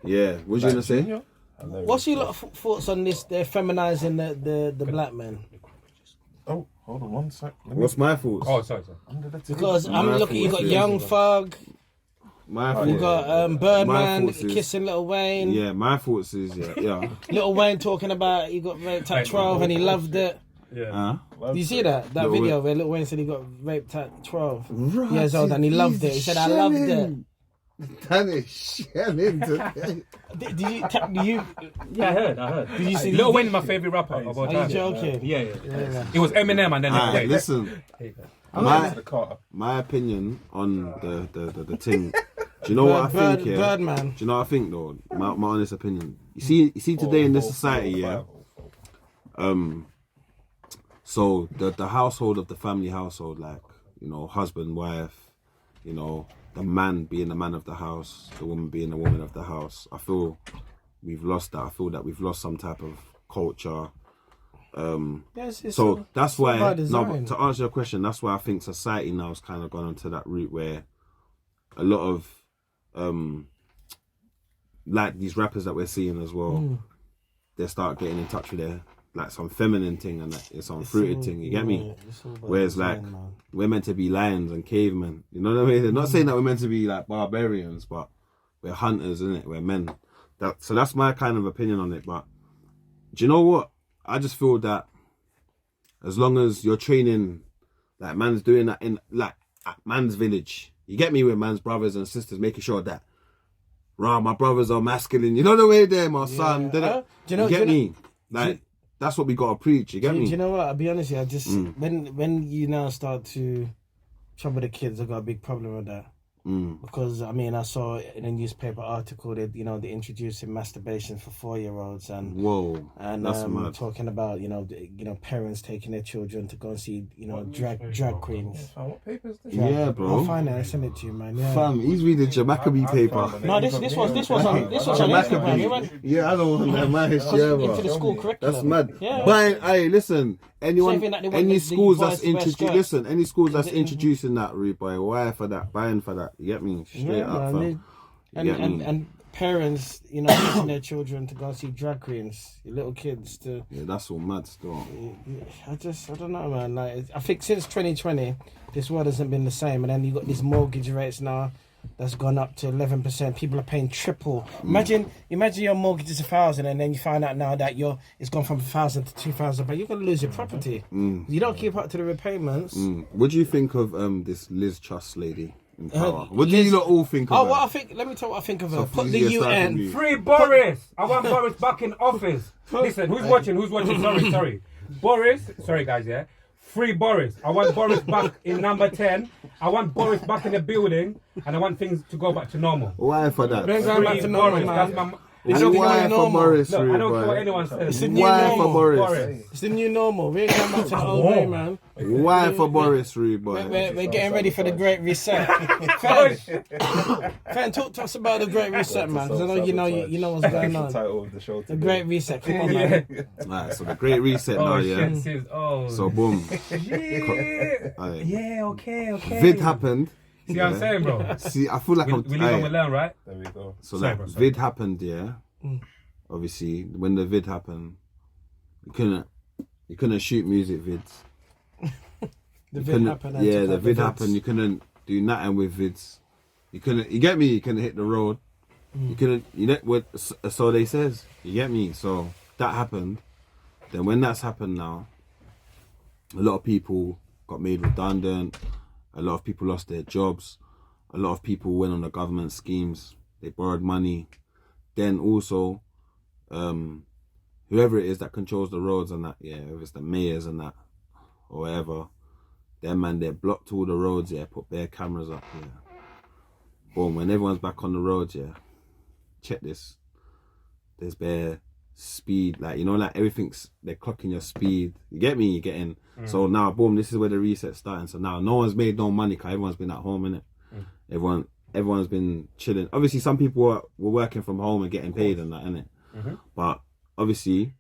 Speaker 2: Yeah, what you gonna say?
Speaker 3: Junior? I know.
Speaker 5: What's your lot of thoughts on this? They're feminizing the black men.
Speaker 3: Oh, hold on one sec. Let me-
Speaker 2: What's my thoughts?
Speaker 4: Oh, sorry.
Speaker 3: under the table.
Speaker 5: Because I'm
Speaker 2: My
Speaker 5: looking, you got
Speaker 2: thoughts,
Speaker 5: Young
Speaker 2: yeah.
Speaker 5: Thug,
Speaker 2: My
Speaker 5: you
Speaker 2: thoughts.
Speaker 5: got
Speaker 2: My
Speaker 5: Birdman
Speaker 2: thoughts is-
Speaker 5: kissing Lil Wayne.
Speaker 2: Yeah, my thoughts is yeah.
Speaker 5: Lil Wayne talking about he got raped at 12 and he loved it.
Speaker 4: Yeah.
Speaker 5: Do you see that
Speaker 2: Lil
Speaker 5: video
Speaker 2: Wayne.
Speaker 5: where Lil Wayne said he got raped at 12
Speaker 2: Right,
Speaker 5: years old and he loved it? He said, I loved it.
Speaker 2: Dan is shelling today.
Speaker 5: Did you?
Speaker 4: Yeah, I heard.
Speaker 5: Did you see?
Speaker 4: Lil Wayne is my favourite rapper of all
Speaker 5: Are you
Speaker 4: time.
Speaker 5: joking?
Speaker 4: Yeah.
Speaker 5: Yeah.
Speaker 4: It was Eminem and then
Speaker 2: Alright,
Speaker 4: Wayne.
Speaker 2: listen. My opinion on the thing. Do you know what I think? Yeah.
Speaker 5: Birdman.
Speaker 2: Do you know what I think though? My honest opinion. You see today in this society, yeah. So the household of the family household, like, you know, husband, wife, you know, the man being the man of the house, the woman being the woman of the house. I feel we've lost that. I feel that we've lost some type of culture. So that's why. No, but to answer your question, that's why I think society now has kind of gone onto that route where a lot of like these rappers that we're seeing as well, they start getting in touch with their like some feminine thing and like, some fruited thing. You get me? Whereas like we're meant to be lions and cavemen. You know what I mean? They're not saying that we're meant to be like barbarians, but we're hunters, isn't it? We're men. So that's my kind of opinion on it. But do you know what? I just feel that as long as you're training, like man's doing that in like at man's village, you get me, with man's brothers and sisters, making sure that my brothers are masculine. You know the way they're my son. Do you get me? Like that's what we gotta preach. You get me?
Speaker 5: Do you know what? I'll be honest with you. I just when you now start to trouble the kids, I got a big problem with that. Because I mean, I saw in a newspaper article that they're introducing masturbation for 4-year-olds and
Speaker 2: that's mad.
Speaker 5: Talking about parents taking their children to go and see drag queens.
Speaker 3: What papers?
Speaker 2: Yeah, bro.
Speaker 5: I'll find it. I'll send it to you, man. Yeah.
Speaker 2: Fam, he's reading the Maccabee paper.
Speaker 5: No, this was on Instagram.
Speaker 2: Yeah, I don't want that man.
Speaker 5: Into the school curriculum.
Speaker 2: That's mad.
Speaker 5: Yeah.
Speaker 2: But hey, listen. Any schools that's introducing that, rude boy, why for that, buying for that, you get me? Straight up, fam.
Speaker 5: And parents, teaching their children to go see drag queens, your little kids to.
Speaker 2: Yeah, that's all mad still.
Speaker 5: I don't know, man. Like, I think since 2020, this world hasn't been the same, and then you got these mortgage rates now. That's gone up to 11%. People are paying triple. Imagine your mortgage is 1,000, and then you find out now that it's gone from 1,000 to 2,000. But you're gonna lose your property. You don't keep up to the repayments.
Speaker 2: What do you think of this Liz Truss lady in power? What do you lot all think of her?
Speaker 5: What I think. Let me tell you what I think of her.
Speaker 2: So
Speaker 5: Put the UN.
Speaker 4: Free Boris. I want Boris back in office. Listen, who's watching? Sorry. Boris. Sorry, guys. Yeah. Free Boris. I want Boris back in number 10. I want Boris back in the building, and I want things to go back to normal.
Speaker 2: Why for that?
Speaker 5: Things going back to normal,
Speaker 4: Boris.
Speaker 5: man.
Speaker 2: Why for Boris?
Speaker 4: No, I don't care what anyone says.
Speaker 5: It's the new
Speaker 2: Why
Speaker 5: normal.
Speaker 2: for Boris?
Speaker 5: It's the new normal. We ain't going back to the old way, man.
Speaker 2: Why for Boris, rude boy?
Speaker 5: We're getting ready for the Great Reset. Fend, talk to us about the Great Reset, man. Because I know you know what's going on.
Speaker 3: Title of the show.
Speaker 5: The Great Reset. Come on, man.
Speaker 2: Alright, so the Great Reset now, yeah. So boom.
Speaker 4: Yeah, okay.
Speaker 2: Vid happened.
Speaker 4: See what I'm saying, bro?
Speaker 2: See, I feel like
Speaker 4: we live and we learn, right?
Speaker 3: There we go.
Speaker 2: So Vid happened, yeah. Obviously, when the vid happened, you couldn't shoot music vids.
Speaker 5: The vid happened.
Speaker 2: Yeah, the vid happened. You couldn't do nothing with vids. You couldn't. You get me? You couldn't hit the road. You couldn't. You know what? So they says. You get me? So that happened. Then when that's happened now, a lot of people got made redundant. A lot of people lost their jobs. A lot of people went on the government schemes. They borrowed money. Then also, whoever it is that controls the roads and that, yeah, if it's the mayors and that, or whatever, they blocked all the roads, yeah, put bare cameras up, yeah. Boom, when everyone's back on the roads, yeah, check this. There's bare speed, like, like everything's, they're clocking your speed. You get me? You're getting, so now, boom, this is where the reset's starting. So now no one's made no money because everyone's been at home, innit? Everyone's been chilling. Obviously, some people were working from home and getting paid and that, innit? But obviously,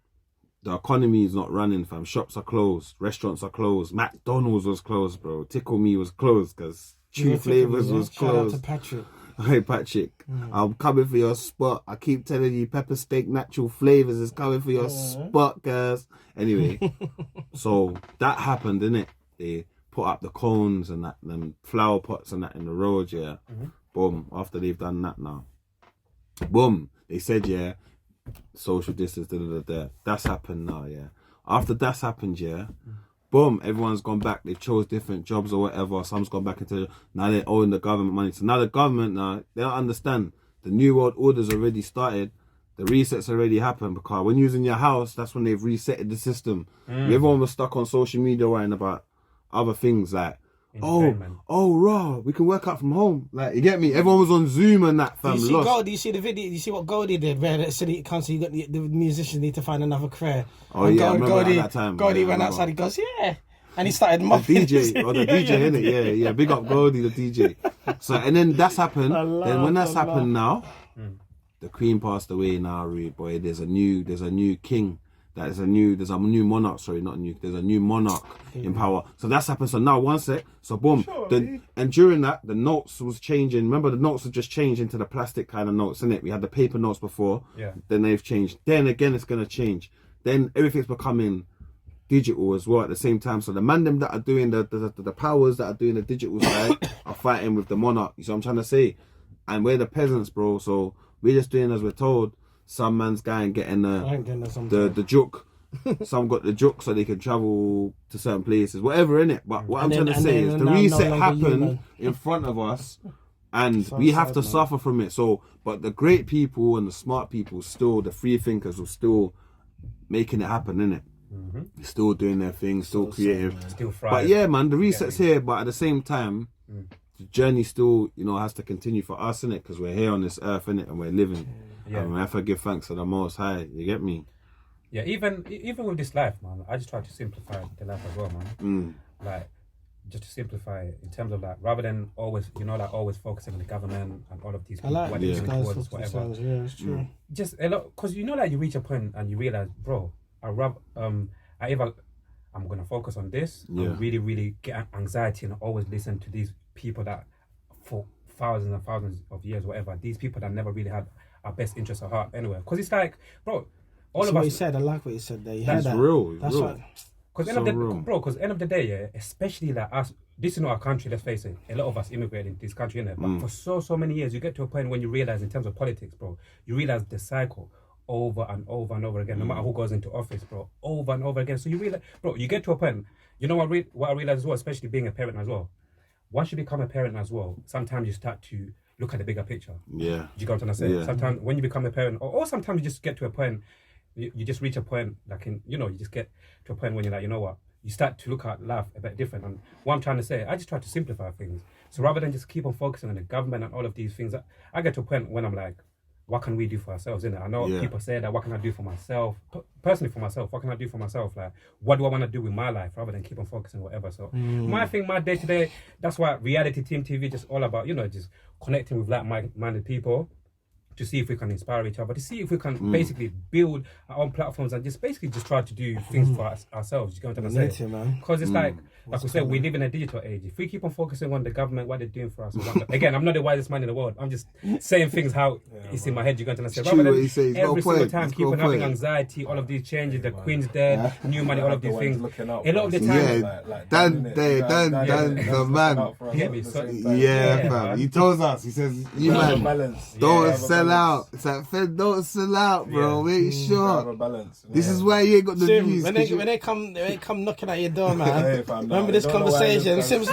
Speaker 2: the economy is not running, fam. Shops are closed, restaurants are closed. McDonald's was closed, bro. Tickle Me was closed because True Flavors was closed.
Speaker 5: Shout out to Patrick.
Speaker 2: Hey, Patrick, I'm coming for your spot. I keep telling you, Pepper Steak Natural Flavors is coming for your spot, guys. Anyway, so that happened, innit? They put up the cones and that, them flower pots and that in the road, yeah. Boom, after they've done that now. Boom, they said, yeah, social distance, That's happened now, yeah. After that's happened, yeah, boom, everyone's gone back. They've chose different jobs or whatever. Some's gone back into, now they're owing the government money. So now the government, they don't understand. The New World Order's already started. The resets already happened, because when you're in your house, that's when they've resetted the system. Everyone was stuck on social media writing about other things like, raw, we can work out from home. Like, you get me? Everyone was on Zoom and that, fam.
Speaker 5: Do you see the video? Do you see what Goldie did? Where it said he can't see the musicians need to find another career.
Speaker 2: Oh, and I remember at that time.
Speaker 5: Goldie went outside, he goes, yeah. And he started mopping.
Speaker 2: The DJ, innit? Yeah. Big up Goldie, the DJ. So, and then that's happened. Then when that's happened now, the Queen passed away now, boy. There's a new king. There's a new monarch. Sorry, not new. There's a new monarch in power. So that's happened. So now, one sec. So boom. And during that, the notes was changing. Remember, the notes have just changed into the plastic kind of notes, innit? We had the paper notes before.
Speaker 4: Yeah.
Speaker 2: Then they've changed. Then again, it's gonna change. Then everything's becoming digital as well at the same time. So the man them that are doing the powers that are doing the digital side are fighting with the monarch. You see what I'm trying to say? And we're the peasants, bro. So we're just doing as we're told. Some man's going getting the juke. Some got the juke so they can travel to certain places, whatever, innit? But what I'm trying to say is the reset happened in front of us, and we have to suffer from it. So, but the great people and the smart people still, the free thinkers will still making it happen, innit? Still doing their thing, still creative.
Speaker 4: Still fried.
Speaker 2: But yeah, man, the reset's here, but at the same time, the journey still, has to continue for us, innit? Because we're here on this earth, innit? And we're living. And we have to give thanks to the Most High. You get me?
Speaker 4: Yeah, even with this life, man, I just try to simplify the life as well, man. Like, just to simplify it in terms of like, rather than always, always focusing on the government and all of these people, what they're doing towards whatever.
Speaker 5: Yeah, it's true.
Speaker 4: Just a lot, because you reach a point and you realize, bro, I'm gonna focus on this. And really, really get anxiety and always listen to these people that for thousands and thousands of years, whatever. These people that never really had our best interests at heart anyway. Because it's like, bro, all of us.
Speaker 5: What he said. I like what he said there.
Speaker 2: That's real.
Speaker 5: That's
Speaker 2: real.
Speaker 5: right.
Speaker 4: Because end of the day, yeah, especially like us, this is not our country, let's face it. A lot of us immigrated in this country, innit? But for so many years, you get to a point when you realize in terms of politics, bro, you realize the cycle over and over and over again, no matter who goes into office, bro, over and over again. So you realize, bro, you get to a point, what I realize as well, especially being a parent as well. Once you become a parent as well, sometimes you start to look at the bigger picture. Yeah. Do you get what I'm saying? Yeah. Sometimes when you become a parent, or sometimes you just get to a point, you just reach a point, like you just get to a point when you're like, you know what? You start to look at life a bit different. And what I'm trying to say, I just try to simplify things. So rather than just keep on focusing on the government and all of these things, I get to a point when I'm like, what can we do for ourselves, innit? I know people say that, what can I do for myself? Personally for myself, what can I do for myself? Like, what do I want to do with my life rather than keep on focusing on whatever? So my thing, my day to day, that's why reality team TV just all about, just connecting with like-minded people to see if we can inspire each other, to see if we can basically build our own platforms and just try to do things for ourselves. You get what I'm saying? Because it's like we said, we live in a digital age. If we keep on focusing on the government, what they're doing for us, again, I'm not the wisest man in the world. I'm just saying things how it's in my head. You get what I'm saying? Rather than every single time keep on having anxiety, all of these changes, the Queen's dead, new money, all of these things. A lot of the time,
Speaker 2: Dan, the man.
Speaker 4: Get me? So,
Speaker 2: fam. He told us. He says, "You man, don't sell out." It's like, Fend, don't sell out, bro. Make sure. This is why you ain't got the views.
Speaker 5: When they come knocking at your door, man. Remember this conversation? Simmz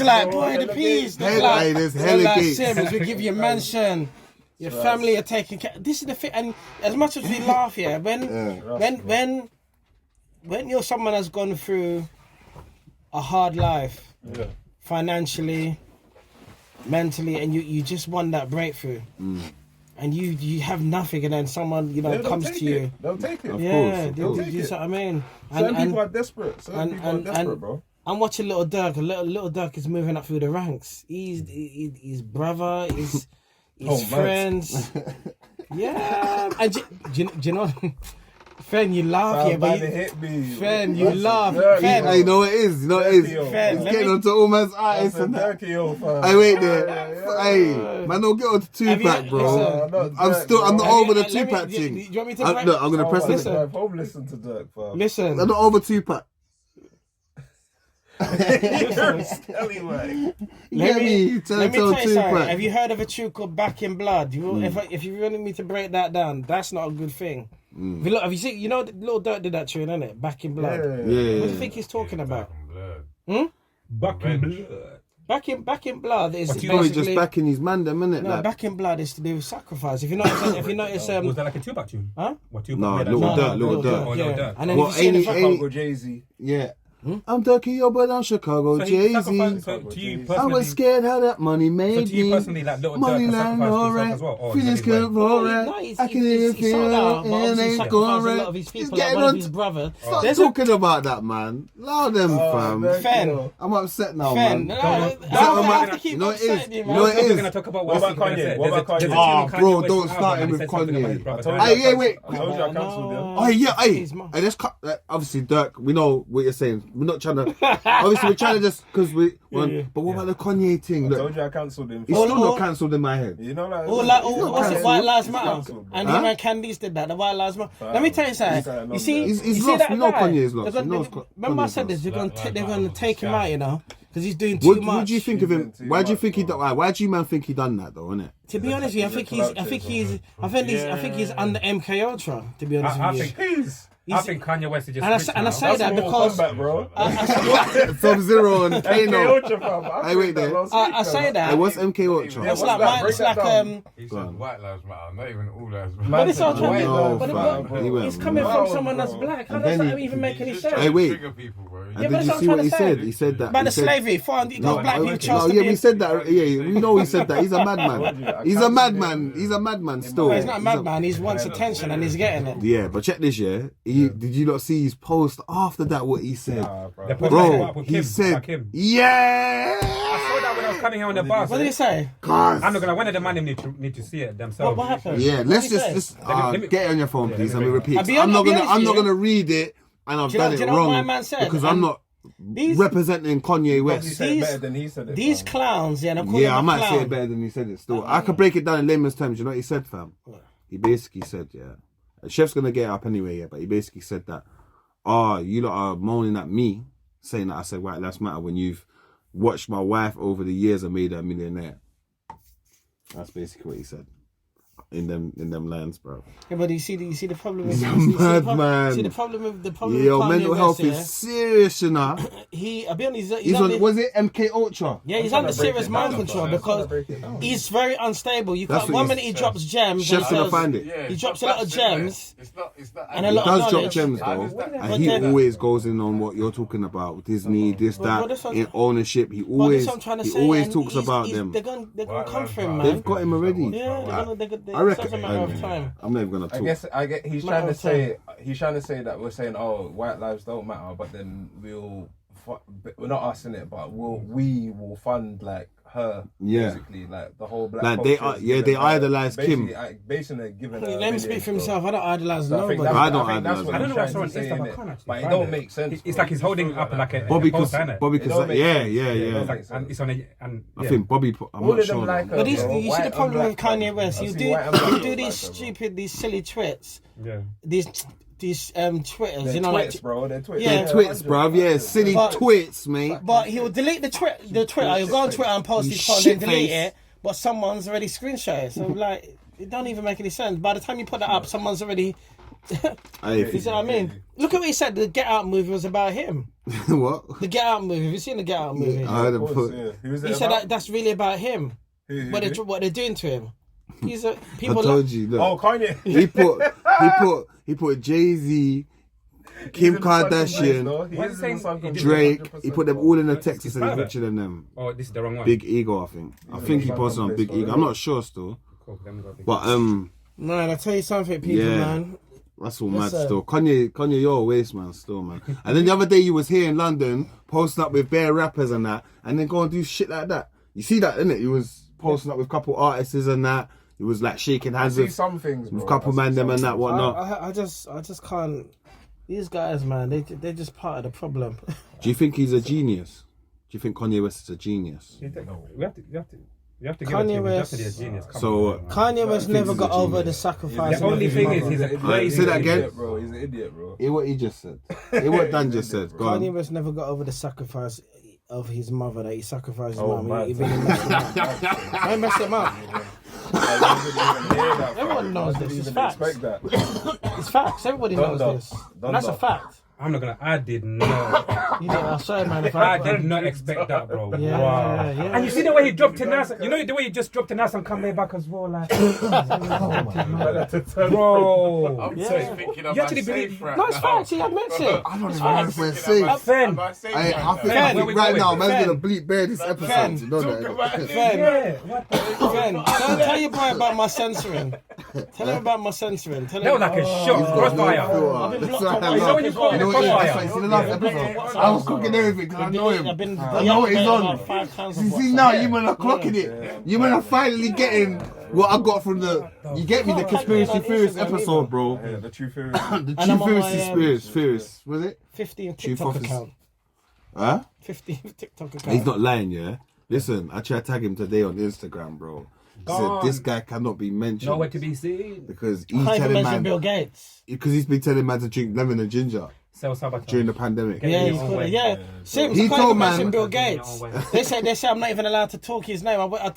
Speaker 5: like, boy, the peas.
Speaker 2: There's hella gates.
Speaker 5: Simmz, we give you a mansion. Your family are taking care. This is the thing, and as much as we laugh here, when you're someone that's gone through a hard life, financially, mentally, and you just want that breakthrough, and you have nothing, and then someone comes to you.
Speaker 3: They'll take it.
Speaker 5: Of course. You know what I mean?
Speaker 3: Some people are desperate. Bro.
Speaker 5: I'm watching Little Dirk. Little Dirk is moving up through the ranks. His brother, his friends. Yeah, and do you know? Fend, you laugh here, but Fend, you laugh. Fend,
Speaker 2: you know what it is. Fend, it's getting onto all man's eyes and that. Hey, wait there. Hey, man, don't get onto two-pack, bro. I'm not over the two-pack thing.
Speaker 5: Do you want me to?
Speaker 2: Look, I'm gonna press
Speaker 3: it. Listen to Dirk, fam.
Speaker 5: Listen,
Speaker 2: I'm not over two-pack.
Speaker 5: Let me tell you something. Have you heard of a tune called Back in Blood? If you wanted me to break that down, that's not a good thing. Have you seen? You know, Lil Durk did that tune, innit? Back in Blood.
Speaker 2: Yeah.
Speaker 5: What do you think he's talking about?
Speaker 4: Back in Blood.
Speaker 5: Back in Blood is
Speaker 2: He's probably
Speaker 5: basically
Speaker 2: just backing his man, them, innit?
Speaker 5: no.
Speaker 2: Like,
Speaker 5: Back in Blood is to do with sacrifice. If you notice,
Speaker 4: Was that like a Tupac tune?
Speaker 5: huh?
Speaker 4: What Tupac?
Speaker 2: No,
Speaker 4: made that
Speaker 2: Lil
Speaker 4: song?
Speaker 2: Durk, Lil Durk.
Speaker 4: Oh, Lil
Speaker 5: Yeah.
Speaker 4: Durk.
Speaker 5: And then
Speaker 2: What,
Speaker 5: if you see
Speaker 2: ain't
Speaker 5: the
Speaker 2: he-
Speaker 5: fact-
Speaker 2: ain't-
Speaker 3: Chicago Jay-Z.
Speaker 2: yeah. I'm Durky, yo, but I'm Chicago,
Speaker 4: So he
Speaker 2: Jay-Z.
Speaker 4: sacrificed- so to you
Speaker 2: I
Speaker 4: personally,
Speaker 2: was scared how that money
Speaker 4: so
Speaker 2: made
Speaker 4: to you
Speaker 2: me.
Speaker 4: personally, like Lil
Speaker 2: Money
Speaker 4: Durk
Speaker 2: line,
Speaker 4: sacrificed
Speaker 2: alright.
Speaker 4: himself as well. Or
Speaker 2: Feelings
Speaker 4: is that his
Speaker 2: can't
Speaker 4: way?
Speaker 2: roll
Speaker 5: No,
Speaker 2: right.
Speaker 5: he's-
Speaker 2: I can
Speaker 5: he's-
Speaker 2: even
Speaker 5: he's
Speaker 2: feel
Speaker 5: sold out, but
Speaker 2: it,
Speaker 5: obviously
Speaker 2: ain't
Speaker 5: sacrificed
Speaker 2: going
Speaker 5: a lot
Speaker 2: right.
Speaker 5: of his
Speaker 2: He's
Speaker 5: people, like
Speaker 2: getting
Speaker 5: one of
Speaker 2: on.
Speaker 5: his brothers.
Speaker 2: Stop
Speaker 5: There's
Speaker 2: talking about that, man. Allow them, fam.
Speaker 5: Fen.
Speaker 2: I'm upset now,
Speaker 5: Fen.
Speaker 2: man.
Speaker 5: I
Speaker 2: man.
Speaker 5: have to keep
Speaker 2: You know it is.
Speaker 5: upsetting you,
Speaker 2: You know
Speaker 5: man.
Speaker 2: it
Speaker 4: We're
Speaker 2: is.
Speaker 4: going to talk about
Speaker 3: What about
Speaker 4: Steve gonna
Speaker 3: Kanye?
Speaker 4: say.
Speaker 3: What about
Speaker 4: There's a
Speaker 3: Kanye?
Speaker 4: tune
Speaker 2: Oh,
Speaker 4: in Kanye
Speaker 2: bro,
Speaker 4: West's
Speaker 2: don't
Speaker 4: album
Speaker 2: start
Speaker 4: and
Speaker 2: him
Speaker 4: he
Speaker 2: with
Speaker 4: said something about his
Speaker 2: Kanye.
Speaker 4: brother.
Speaker 3: I told
Speaker 2: Hey, yeah, wait.
Speaker 3: I told you I cancelled them.
Speaker 2: Oh yeah,
Speaker 5: He's
Speaker 2: hey,
Speaker 5: mad.
Speaker 2: hey, let's cut. Obviously, Dirk, we know what you're saying. We're not trying to. Obviously, we're trying to just because we. But what about the Kanye thing?
Speaker 3: I
Speaker 2: Look,
Speaker 3: told you I cancelled him.
Speaker 2: he's still not cancelled in my head.
Speaker 3: You know, like,
Speaker 5: What's it? White Lives Matter.
Speaker 3: cancelled, bro.
Speaker 5: And him and Candice did that. The White Lives Matter. Let me tell you something. You see,
Speaker 2: He's
Speaker 5: you see
Speaker 2: lost.
Speaker 5: that
Speaker 2: We know
Speaker 5: guy?
Speaker 2: Kanye is lost.
Speaker 5: They're gonna-
Speaker 2: We know
Speaker 5: Remember I
Speaker 2: Kanye's
Speaker 5: said this.
Speaker 2: lost.
Speaker 5: They're going to take him out, you know, because he's doing too much.
Speaker 2: What do you think of him?
Speaker 3: He's doing too
Speaker 2: Why do you
Speaker 3: much,
Speaker 2: think he
Speaker 3: bro.
Speaker 2: done? Why do you man think he done that though? Innit?
Speaker 5: To be honest with you, I think he's under MK Ultra. To be honest
Speaker 4: I
Speaker 5: with you.
Speaker 4: think I think Kanye West is just
Speaker 5: And I
Speaker 4: rich
Speaker 5: say- and I
Speaker 4: now.
Speaker 5: say that because
Speaker 3: bro.
Speaker 2: Sub-Zero and Kano.
Speaker 3: Ultra, fam.
Speaker 2: Hey, wait there.
Speaker 5: I say that.
Speaker 2: Hey, what's MK Ultra?
Speaker 5: It's
Speaker 3: what's
Speaker 5: like
Speaker 3: that? Break
Speaker 5: it's
Speaker 3: that
Speaker 5: like
Speaker 3: down.
Speaker 6: He
Speaker 2: Go on.
Speaker 6: said white lives matter, not even all lives matter.
Speaker 5: But it's all trying to
Speaker 2: No,
Speaker 5: but
Speaker 2: fam. He went
Speaker 5: it's coming
Speaker 2: mad.
Speaker 5: from someone that's black. How
Speaker 2: And
Speaker 5: does
Speaker 2: then
Speaker 5: that
Speaker 2: he-
Speaker 5: even make any
Speaker 6: He's
Speaker 5: sense?
Speaker 6: just
Speaker 2: Hey,
Speaker 6: trying to
Speaker 2: wait.
Speaker 6: trigger people, bro.
Speaker 2: And
Speaker 5: Yeah,
Speaker 2: did
Speaker 5: but
Speaker 2: you
Speaker 5: that's
Speaker 2: see
Speaker 5: what
Speaker 2: what
Speaker 5: I'm
Speaker 2: he
Speaker 5: trying to
Speaker 2: said?
Speaker 5: say.
Speaker 2: He said that.
Speaker 5: About
Speaker 2: he
Speaker 5: the
Speaker 2: said-
Speaker 5: slavery, he goes black people chose
Speaker 2: No,
Speaker 5: to
Speaker 2: yeah,
Speaker 5: be.
Speaker 2: we said that. Yeah, we know he said that. He's a madman. He's a madman. He's a madman still.
Speaker 5: He's not a madman. He wants attention and he's getting it.
Speaker 2: Yeah, but check this, yeah. Did you not see his post after that? What he said,
Speaker 4: The post
Speaker 2: bro?
Speaker 4: about
Speaker 2: He
Speaker 4: Kim,
Speaker 2: said,
Speaker 4: about Kim.
Speaker 2: yeah.
Speaker 4: I saw that when I was coming here on the bus.
Speaker 5: What did he say?
Speaker 2: Cause
Speaker 4: I'm not gonna. One of the man need to see it themselves.
Speaker 5: What happened?
Speaker 2: yeah,
Speaker 5: What
Speaker 2: let's
Speaker 5: did he
Speaker 2: just
Speaker 5: say?
Speaker 4: Let me-
Speaker 2: get it on your phone, please.
Speaker 4: let
Speaker 2: Let
Speaker 4: me
Speaker 2: me
Speaker 4: bring
Speaker 2: repeat.
Speaker 5: I'll be
Speaker 2: I'm not
Speaker 5: honest
Speaker 2: gonna. I'm
Speaker 5: with
Speaker 2: not
Speaker 5: you.
Speaker 2: gonna read it, and I've
Speaker 5: Do you know-
Speaker 2: done
Speaker 5: do
Speaker 2: it
Speaker 5: you know what my
Speaker 2: wrong
Speaker 5: man said?
Speaker 2: because I'm not
Speaker 5: These
Speaker 2: representing Kanye West.
Speaker 3: Said it better than he said it.
Speaker 5: these
Speaker 3: fam.
Speaker 5: clowns, yeah, I'm
Speaker 2: Yeah, I might say it better than he said it. Still, I could break it down in layman's terms. You know what he said, fam? He basically said, yeah. Chef's gonna get up anyway, yeah. But he basically said that, you lot are moaning at me, saying that I said white lives matter when you've watched my wife over the years and made her a millionaire. That's basically what he said. In them lines, bro.
Speaker 5: Yeah, but you see the problem with
Speaker 2: He's a
Speaker 5: you see the
Speaker 2: mad
Speaker 5: problem-
Speaker 2: man.
Speaker 5: See the problem with
Speaker 2: Yo,
Speaker 5: Kanye
Speaker 2: mental
Speaker 5: West,
Speaker 2: health
Speaker 5: yeah?
Speaker 2: is serious, you know.
Speaker 5: I'll be honest,
Speaker 2: He's on. Was it MK Ultra?
Speaker 5: yeah, he's
Speaker 3: I'm
Speaker 5: under
Speaker 3: trying to break
Speaker 5: serious
Speaker 3: it
Speaker 5: mind
Speaker 3: down,
Speaker 5: control
Speaker 3: bro.
Speaker 5: because
Speaker 3: I'm trying to break it down.
Speaker 5: he's very unstable. You
Speaker 2: That's
Speaker 5: can't.
Speaker 2: what
Speaker 5: One
Speaker 2: he's-
Speaker 5: minute he drops gems.
Speaker 2: Chef's
Speaker 5: and
Speaker 2: gonna
Speaker 5: says-
Speaker 2: find it.
Speaker 6: Yeah,
Speaker 5: He drops a
Speaker 6: but
Speaker 5: lot of
Speaker 6: that's it,
Speaker 5: gems.
Speaker 6: It's not.
Speaker 5: And a
Speaker 2: He
Speaker 5: lot of
Speaker 2: does drop
Speaker 5: knowledge.
Speaker 2: gems
Speaker 6: How
Speaker 2: though,
Speaker 6: does that-
Speaker 2: and
Speaker 5: but
Speaker 2: he
Speaker 5: then-
Speaker 2: always goes in on what you're talking about, Disney, this,
Speaker 5: but
Speaker 2: that,
Speaker 5: that's what-
Speaker 2: in ownership. He
Speaker 5: But
Speaker 2: always,
Speaker 5: that's what I'm trying to
Speaker 2: he
Speaker 5: say.
Speaker 2: always
Speaker 5: and
Speaker 2: talks about them.
Speaker 5: They're gonna
Speaker 6: White
Speaker 5: come
Speaker 6: lives
Speaker 5: for him,
Speaker 6: matter.
Speaker 5: man.
Speaker 2: They've got him already.
Speaker 5: Yeah,
Speaker 2: I reckon.
Speaker 5: It's a matter of time.
Speaker 2: I'm not even gonna talk.
Speaker 3: I get. He's
Speaker 5: Matter
Speaker 3: trying to
Speaker 5: of
Speaker 3: say. He's trying to say that we're saying, oh, white lives don't matter, but then we're not us in it, but we will fund like her.
Speaker 2: Yeah.
Speaker 3: Basically, like the whole black.
Speaker 2: Like, they
Speaker 3: culture is
Speaker 2: are- yeah,
Speaker 3: given
Speaker 2: they
Speaker 3: her-
Speaker 2: idolise Kim.
Speaker 3: Basically, giving her.
Speaker 5: Let him speak for himself. I don't idolize
Speaker 3: So I think
Speaker 5: nobody.
Speaker 2: I don't
Speaker 3: think that's
Speaker 2: idolise
Speaker 3: what
Speaker 4: I don't
Speaker 3: he's
Speaker 4: know what's
Speaker 3: trying
Speaker 4: on
Speaker 3: to say,
Speaker 4: Instagram. I
Speaker 3: innit?
Speaker 4: can't actually
Speaker 3: But it
Speaker 4: find
Speaker 3: don't make sense.
Speaker 4: It's
Speaker 3: bro.
Speaker 4: like he's holding up like a
Speaker 2: Bobby,
Speaker 4: poster, innit?
Speaker 2: Bobby,
Speaker 3: It don't make
Speaker 2: yeah,
Speaker 3: sense.
Speaker 2: yeah,
Speaker 3: It
Speaker 2: yeah.
Speaker 3: don't make sense.
Speaker 4: And it's on a and
Speaker 2: I
Speaker 4: yeah.
Speaker 2: think Bobby. I'm
Speaker 3: All
Speaker 2: not
Speaker 3: of
Speaker 2: sure.
Speaker 3: them like her.
Speaker 5: But these,
Speaker 3: bro.
Speaker 5: you see
Speaker 3: White
Speaker 5: the
Speaker 3: and
Speaker 5: problem with
Speaker 3: black,
Speaker 5: Kanye West.
Speaker 3: I
Speaker 5: You
Speaker 3: see
Speaker 5: do
Speaker 3: white and black
Speaker 5: you do
Speaker 3: like
Speaker 5: these
Speaker 3: her, bro.
Speaker 5: stupid, these silly tweets,
Speaker 4: Yeah.
Speaker 5: these Twitters.
Speaker 3: They're
Speaker 5: You know,
Speaker 3: twits,
Speaker 5: like.
Speaker 3: bro. They're twits.
Speaker 5: Yeah.
Speaker 2: They're twits, bruv. Yeah, silly
Speaker 5: But-
Speaker 2: twits, mate.
Speaker 5: But he will delete the Twitter. He'll go on Twitter and post
Speaker 2: You
Speaker 5: his phone, then
Speaker 2: shit
Speaker 5: delete
Speaker 2: face.
Speaker 5: it. But someone's already screenshot it. So like, it don't even make any sense. By the time you put that up, someone's already.
Speaker 2: Hey,
Speaker 5: You see what I mean? Look at what he said. The Get Out movie was about him.
Speaker 2: what?
Speaker 5: The Get Out movie. Have you seen the Get Out movie?
Speaker 2: I heard him
Speaker 3: Of
Speaker 2: put.
Speaker 3: course, yeah. Who's it
Speaker 5: He said
Speaker 3: about?
Speaker 5: that's really about him.
Speaker 3: Who?
Speaker 5: What they're doing to him. He's a
Speaker 2: I
Speaker 5: people.
Speaker 2: told you. Look,
Speaker 3: Oh, Kanye.
Speaker 2: he put Jay-Z, Kim Kardashian, Drake. He put them all in the text and said he's
Speaker 4: private.
Speaker 2: richer than them.
Speaker 4: Oh, this is the wrong one.
Speaker 2: Big ego, I think. I think he posted on Big Ego. I'm not sure still,
Speaker 4: Cool, then we got big.
Speaker 2: but
Speaker 5: Man, I tell you something, people,
Speaker 2: Yeah.
Speaker 5: man.
Speaker 2: that's all mad
Speaker 5: Listen.
Speaker 2: still. Kanye, you're a waste man still, man. And then the other day you was here in London posting up with bare rappers and that, and then go and do shit like that. You see that, innit? He was posting up with a couple artists and that. He was like shaking hands
Speaker 3: See
Speaker 2: with
Speaker 3: some things,
Speaker 2: a
Speaker 3: bro.
Speaker 2: couple
Speaker 3: I see
Speaker 2: man them
Speaker 3: some
Speaker 2: and that
Speaker 3: things.
Speaker 2: whatnot.
Speaker 5: I just can't. These guys, man, they're just part of the problem.
Speaker 2: Do you think he's a genius? Do you think Kanye West is a genius?
Speaker 4: You have to give it to
Speaker 5: Kanye
Speaker 4: him.
Speaker 5: West-
Speaker 4: He's definitely a genius. Come
Speaker 2: So,
Speaker 4: on, man.
Speaker 5: Kanye West
Speaker 2: think
Speaker 5: never
Speaker 2: he's
Speaker 5: got
Speaker 2: a
Speaker 5: over
Speaker 2: genius.
Speaker 5: the sacrifice.
Speaker 4: The only thing is, he's a
Speaker 2: Alright, say that again.
Speaker 3: Idiot, bro. He's an idiot, bro.
Speaker 2: Hear what he just said. Hear what Dan just said. Go
Speaker 5: Kanye
Speaker 2: on.
Speaker 5: West never got over the sacrifice of his mother. That he sacrificed his
Speaker 3: Oh,
Speaker 5: mum.
Speaker 3: man.
Speaker 5: He really messed him up. I messed him up. Everyone knows this. It's facts.
Speaker 3: Expect that.
Speaker 5: It's facts. Everybody knows this. And that's a fact.
Speaker 4: I'm not gonna. I did not.
Speaker 5: You didn't. I'm sorry, man. If
Speaker 4: I did not expect that, bro.
Speaker 5: Yeah,
Speaker 4: Wow.
Speaker 5: yeah.
Speaker 4: And you see the way he dropped to Nas. You know the way he just dropped to Nas and come way back as well, like. Bro.
Speaker 6: I'm just thinking of
Speaker 4: You actually believe?
Speaker 5: No, it's facts. He admits it.
Speaker 7: I don't even know if we're safe.
Speaker 4: Fend.
Speaker 7: I think
Speaker 5: Fend,
Speaker 7: right now, man's
Speaker 5: Fend.
Speaker 7: gonna bleep bare this episode.
Speaker 5: Fend.
Speaker 7: You know that?
Speaker 5: Fend,
Speaker 4: Yeah. What the?
Speaker 5: Fend, tell your boy about my censoring. Tell him about my censoring. Tell him
Speaker 4: That was like a shot. Crossfire.
Speaker 5: I've been blocked on
Speaker 4: You know when you call it a crossfire?
Speaker 7: See the last episode? I was cooking everything because I know him.
Speaker 5: I've been
Speaker 7: I know what he's on.
Speaker 5: about 5 times.
Speaker 7: See now, you man are clocking it. You man are finally getting what I got from the. You get me the conspiracy theorist episode, bro.
Speaker 3: Yeah, the true theory.
Speaker 7: The
Speaker 5: And I'm on
Speaker 7: true
Speaker 5: my,
Speaker 7: theorist, was it?
Speaker 5: 15
Speaker 7: Chief
Speaker 5: TikTok
Speaker 7: officer.
Speaker 5: account.
Speaker 7: Huh?
Speaker 5: 15 TikTok account.
Speaker 2: He's not lying, yeah. Listen, I tried to tag him today on Instagram, bro. He said this guy cannot be mentioned
Speaker 4: Nowhere to be seen.
Speaker 2: because
Speaker 5: I
Speaker 2: he's
Speaker 5: can't even
Speaker 2: telling
Speaker 5: mention
Speaker 2: man
Speaker 5: Bill Gates.
Speaker 2: because he's been telling man to drink lemon and ginger
Speaker 4: Self-sabotage.
Speaker 2: during the pandemic.
Speaker 4: Yeah.
Speaker 5: Yeah,
Speaker 4: your
Speaker 5: he's
Speaker 4: own
Speaker 5: called
Speaker 4: way.
Speaker 5: it. Yeah, Simmz.
Speaker 2: He
Speaker 5: I can't
Speaker 2: told
Speaker 5: even mention
Speaker 2: man-
Speaker 5: Bill
Speaker 4: Get your
Speaker 5: Gates.
Speaker 4: own way.
Speaker 5: They say I'm not even allowed to talk his name. I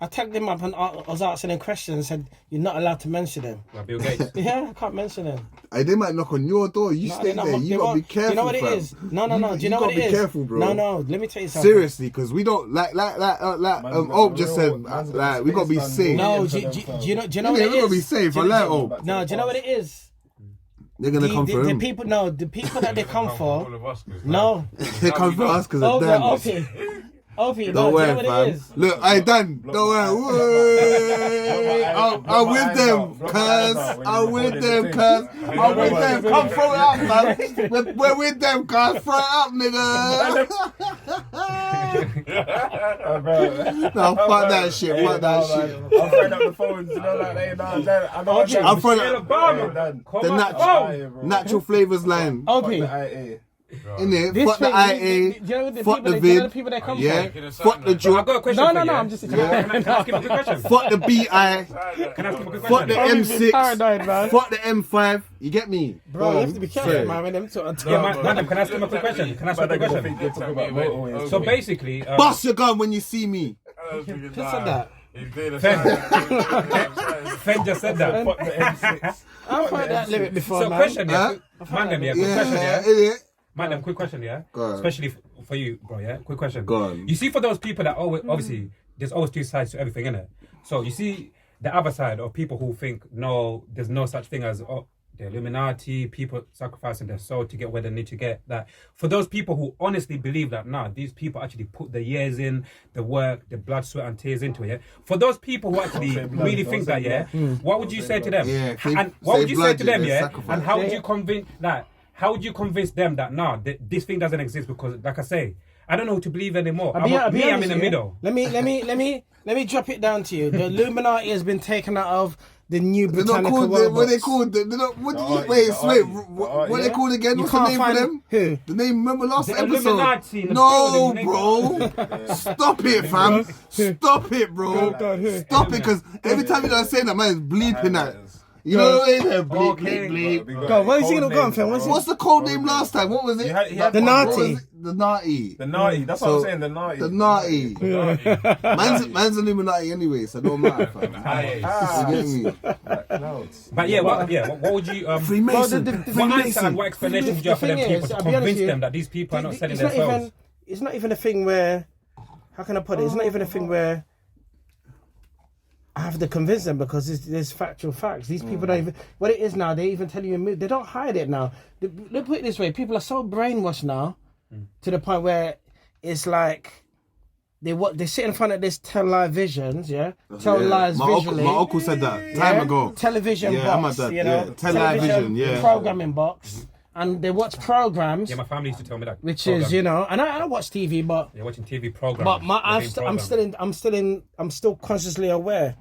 Speaker 5: tagged him up and I was asking him questions and said you're not allowed to mention him.
Speaker 4: Like Bill Gates.
Speaker 5: Yeah, I can't mention him.
Speaker 2: Hey, they might knock on your door. You
Speaker 5: No,
Speaker 2: stay
Speaker 5: they're not-
Speaker 2: there.
Speaker 5: they
Speaker 2: You gotta
Speaker 5: won't.
Speaker 2: be careful.
Speaker 5: Do you know what it
Speaker 2: fam.
Speaker 5: is? No. Do you know what it is?
Speaker 2: gotta be careful, bro.
Speaker 5: No. Let me tell you something.
Speaker 2: Seriously, because we don't like Ope just said like we gotta be safe.
Speaker 5: No, do you know
Speaker 2: Yeah,
Speaker 5: what
Speaker 2: we
Speaker 5: it
Speaker 2: gotta be
Speaker 5: is?
Speaker 2: safe. I like Ope.
Speaker 5: No, do you know what it is?
Speaker 2: They're gonna come for
Speaker 5: The
Speaker 2: him.
Speaker 5: people, the people that they come
Speaker 6: All
Speaker 5: for.
Speaker 6: of us, 'cause
Speaker 5: No,
Speaker 2: They come for us because of
Speaker 5: Opie,
Speaker 2: Dan.
Speaker 5: Opie, no,
Speaker 2: Don't
Speaker 5: do you know
Speaker 2: worry,
Speaker 5: what it
Speaker 2: fam.
Speaker 5: is?
Speaker 2: Look, I done. Don't worry. I'm with them, cuz. I'm with them, cuz. I'm with them. Come throw it up, man. We're with them, cuz. Throw it up, nigga. No, fuck that shit. Fuck that shit.
Speaker 3: I'm throwing up the phones, you know, like they know. I know what
Speaker 2: I'm throwing up
Speaker 4: Obama.
Speaker 2: the natural flavors line.
Speaker 5: Opie,
Speaker 2: In it,
Speaker 5: this
Speaker 2: fuck the
Speaker 5: thing,
Speaker 2: IA,
Speaker 5: do you know the
Speaker 2: fuck
Speaker 5: people
Speaker 2: the
Speaker 5: that- do you know the
Speaker 2: vid,
Speaker 5: people that come
Speaker 2: yeah,
Speaker 5: for?
Speaker 2: fuck the
Speaker 4: I've
Speaker 2: drug,
Speaker 4: got a question
Speaker 5: No,
Speaker 4: for
Speaker 5: no,
Speaker 4: you.
Speaker 5: no,
Speaker 4: yeah?
Speaker 5: I'm just
Speaker 4: Can I ask him a quick question?
Speaker 2: fuck the BI,
Speaker 4: Can I ask him a quick
Speaker 2: fuck the
Speaker 4: question?
Speaker 2: M6,
Speaker 5: paranoid, man.
Speaker 2: fuck the M5. You get me?
Speaker 5: Bro, you have to be careful, man. When them two are
Speaker 4: Yeah, madam, can I ask him a quick question? Can I ask him a quick question? So basically,
Speaker 2: Bust your gun when you see me.
Speaker 5: Who said that?
Speaker 4: Fend just said that.
Speaker 3: Fuck the M6.
Speaker 5: I've heard that lyric before,
Speaker 4: So
Speaker 5: man.
Speaker 4: question, yeah?
Speaker 2: Huh?
Speaker 4: Madam, yeah, quick question, yeah?
Speaker 2: Idiot.
Speaker 4: Madam, quick question, yeah?
Speaker 2: Go on.
Speaker 4: Especially for you, bro, yeah? Quick question.
Speaker 2: Go on.
Speaker 4: You see, for those people that always, obviously, there's always two sides to everything, innit? So you see the other side of people who think, no, there's no such thing as the Illuminati, people sacrificing their soul to get where they need to get. That for those people who honestly believe that, nah, these people actually put the years in, the work, the blood, sweat, and tears into it. Yeah? For those people who actually really think that, yeah, what would you say to them?
Speaker 2: Yeah,
Speaker 4: And what would you say to them, yeah?
Speaker 2: sacrifice.
Speaker 4: And how would you convince that? How would you convince them that nah, this thing doesn't exist? Because, like I say, I don't know who to believe anymore.
Speaker 5: I'll be
Speaker 4: I'm in
Speaker 5: honest,
Speaker 4: the
Speaker 5: yeah?
Speaker 4: middle.
Speaker 5: Let me drop it down to you. The Illuminati has been taken out of the new
Speaker 2: They're not
Speaker 5: Britannica
Speaker 2: called.
Speaker 5: world
Speaker 2: What they
Speaker 5: books.
Speaker 2: called? They're not. What did you?
Speaker 3: arty,
Speaker 2: Wait,
Speaker 3: the
Speaker 2: wait.
Speaker 3: arty,
Speaker 2: What they called again?
Speaker 5: You
Speaker 2: What's the
Speaker 5: can't
Speaker 2: name for
Speaker 5: find
Speaker 2: them?
Speaker 5: who?
Speaker 2: The name. Remember last
Speaker 4: The
Speaker 2: episode?
Speaker 4: Illuminati in the
Speaker 2: No,
Speaker 4: building,
Speaker 2: bro. Stop it, fam. Stop it, bro.
Speaker 5: who?
Speaker 2: Stop it, because every time you don't say that, man, it's bleeping that. You know what I mean? Bleep,
Speaker 4: Okay.
Speaker 2: bleep, bleep.
Speaker 5: Go on, where is he gonna go on, fam?
Speaker 2: What's the code name last time? What was it?
Speaker 3: He had
Speaker 5: The
Speaker 3: one,
Speaker 5: Nati.
Speaker 3: bro.
Speaker 2: What was it? The Naughty.
Speaker 3: The naughty. That's what
Speaker 2: So,
Speaker 3: I'm saying. The naughty.
Speaker 2: The Naughty. Man's Illuminati anyway, so don't matter, fam. You get me?
Speaker 4: But yeah, what would you
Speaker 2: Freemason.
Speaker 5: the
Speaker 4: what answer
Speaker 2: Freemason.
Speaker 4: and what explanation would you have for
Speaker 5: The
Speaker 4: them
Speaker 5: thing
Speaker 4: people
Speaker 5: is,
Speaker 4: to
Speaker 5: I'll be honest
Speaker 4: convince
Speaker 5: with you,
Speaker 4: them that these people are not selling
Speaker 5: It's not
Speaker 4: themselves?
Speaker 5: even. It's not even a thing where. How can I put it? It's not even a thing where. I have to convince them because there's factual facts. These people don't even. What it is now, they even tell you. They don't hide it now. Let's put it this way: people are so brainwashed now, to the point where it's like they sit in front of this televisions, tell lies visually.
Speaker 2: My uncle said that time ago.
Speaker 5: Television
Speaker 2: Yeah, I'm
Speaker 5: box,
Speaker 2: at that,
Speaker 5: you know,
Speaker 2: yeah. Television, yeah.
Speaker 5: programming box, and they watch programs,
Speaker 4: Yeah, my family used to tell me that.
Speaker 5: which
Speaker 4: program.
Speaker 5: is and I watch TV, but
Speaker 4: You're watching TV programs.
Speaker 5: but I'm still consciously aware.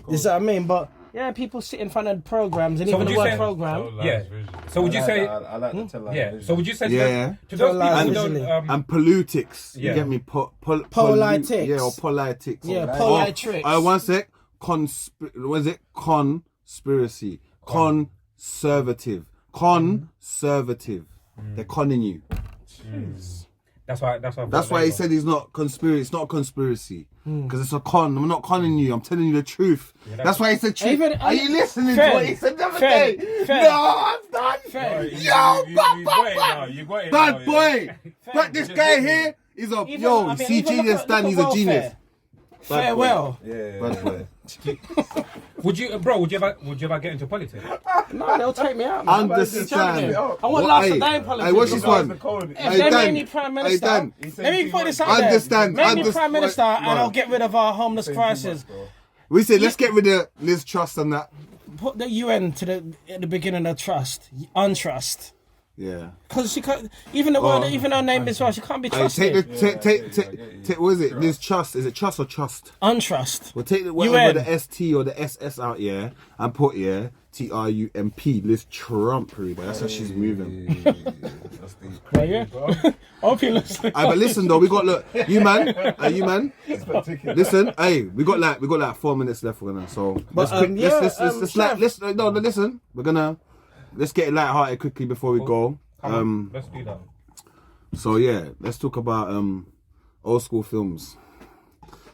Speaker 5: Is that what I mean? But yeah, people sit in front of programs and
Speaker 4: So
Speaker 5: even
Speaker 4: would
Speaker 5: the
Speaker 4: you
Speaker 5: word
Speaker 4: say-
Speaker 5: program.
Speaker 4: Yeah. So would you say?
Speaker 3: I like the tell
Speaker 4: Yeah. So would you say to
Speaker 2: Yeah.
Speaker 4: them- to those people who
Speaker 5: visually.
Speaker 4: don't?
Speaker 2: And politics.
Speaker 4: Yeah.
Speaker 2: You get me?
Speaker 5: Politics.
Speaker 2: Yeah, or politics.
Speaker 5: Yeah,
Speaker 2: Or-
Speaker 5: politics.
Speaker 2: One sec. What is it? Conspiracy. Conservative. Conservative. They're conning you.
Speaker 4: That's why.
Speaker 2: That's why he said he's not conspiracy. It's not a conspiracy because it's a con. I'm not conning you. I'm telling you the truth. That's why he said truth. Are you listening to what he said the other day? No, I'm done. Yo, bad boy. But this guy here is a see Genuis Dan. He's a genius.
Speaker 5: Farewell.
Speaker 3: Yeah.
Speaker 2: Bad boy.
Speaker 4: Would you ever get into politics?
Speaker 5: No, they'll take me out.
Speaker 2: Understand.
Speaker 5: I want last to die in politics.
Speaker 2: Hey, what's this one?
Speaker 5: If they make me Prime Minister, let me put this out there. Make me Prime Minister and I'll get rid of our homeless crisis.
Speaker 2: We said let's get rid of Liz Truss and that.
Speaker 5: Put the UN at the beginning of trust. Untrust.
Speaker 2: Yeah.
Speaker 5: Because she can't, even the word, even her name is well, she can't be trusted.
Speaker 2: Take what is it? Liz Truss. Is it trust or trust?
Speaker 5: Untrust.
Speaker 2: We'll take whatever the ST or the SS out, yeah, and put, yeah, TRUMP, Liz Trump, but that's how she's moving.
Speaker 5: Yeah. Hope you listen.
Speaker 2: But listen though, we got, look, you man. Listen, we got like 4 minutes left, we're gonna, so listen, we're gonna, let's get it light-hearted quickly before we go.
Speaker 4: Let's do that.
Speaker 2: So yeah, let's talk about old school films.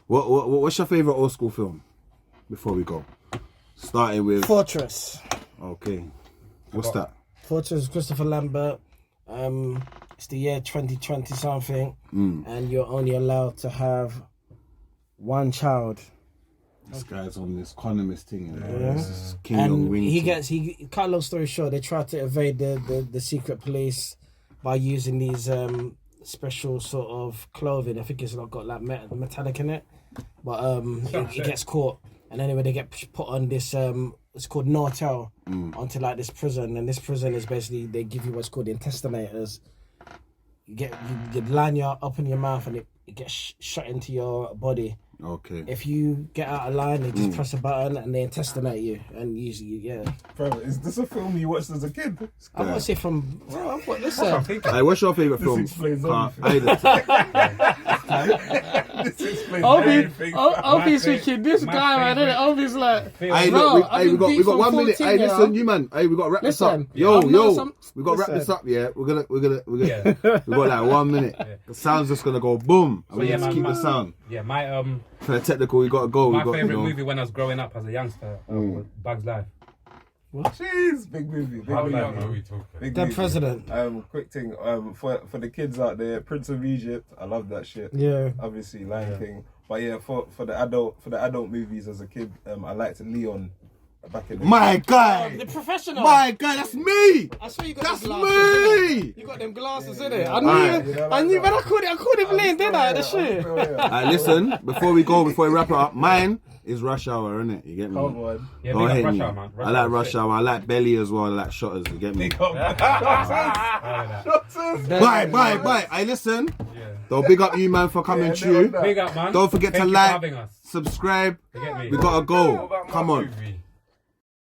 Speaker 2: What's your favorite old school film? Before we go, starting with
Speaker 5: Fortress.
Speaker 2: Okay, what's that?
Speaker 5: Fortress, Christopher Lambert. It's the year 2020 something, and you're only allowed to have one child.
Speaker 2: This guy's on this economist thing. King
Speaker 5: and
Speaker 2: Long
Speaker 5: he cut a long story short, they tried to evade the secret police by using these special sort of clothing. I think it's got like metallic in it, but he gets caught, and anyway they get put on this it's called Nortel onto like this prison, and this prison is basically they give you what's called intestinators. You line your up in your mouth and it gets shot into your body.
Speaker 2: Okay.
Speaker 5: If you get out of line, they just press a button and they intestinate you and use you. Yeah.
Speaker 3: Bro, is this a film you watched as a kid?
Speaker 5: I watched it from. Bro, listen.
Speaker 2: Hey, what's your favorite film?
Speaker 3: This explains everything. This explains everything.
Speaker 5: Obi's thinking this guy, man. Obi's like.
Speaker 2: Hey, look, we got 1 minute. Hey, listen, you man. Hey, we got to wrap this up. Yo, we got to wrap this up. Yeah, we're gonna. We got like 1 minute. The sound's just gonna go boom, and we have to keep the sound.
Speaker 4: Yeah, my
Speaker 2: For the technical, we gotta go.
Speaker 4: My favourite movie when I was growing up as a youngster was Bugs Life.
Speaker 3: Jeez, big movie.
Speaker 5: The President.
Speaker 3: Quick thing. For the kids out there, Prince of Egypt. I love that shit.
Speaker 5: Yeah.
Speaker 3: Obviously, Lion King. But yeah, for the adult movies as a kid, I liked Leon. Back in the
Speaker 2: My guy.
Speaker 5: The Professional.
Speaker 2: My guy, that's me.
Speaker 5: I swear you got
Speaker 2: That's
Speaker 5: them glasses,
Speaker 2: me.
Speaker 5: You got them glasses, innit? I knew, but I called him Lane, didn't I? The shit.
Speaker 2: Listen, before we wrap it up, mine is Rush Hour, innit? You get me?
Speaker 3: Come on.
Speaker 4: Yeah,
Speaker 2: Don't
Speaker 4: big
Speaker 2: hate
Speaker 4: up
Speaker 2: me.
Speaker 4: Rush Hour, man.
Speaker 2: I like Rush Hour. I like Belly as well. I like Shotters. You get me? Bye. Hey, listen. Don't big up you, man, for coming through.
Speaker 4: Big up, man.
Speaker 2: Don't forget
Speaker 4: Thank
Speaker 2: to
Speaker 4: you
Speaker 2: like,
Speaker 4: for having us.
Speaker 2: subscribe.
Speaker 4: You get me?
Speaker 2: We gotta go. Come on.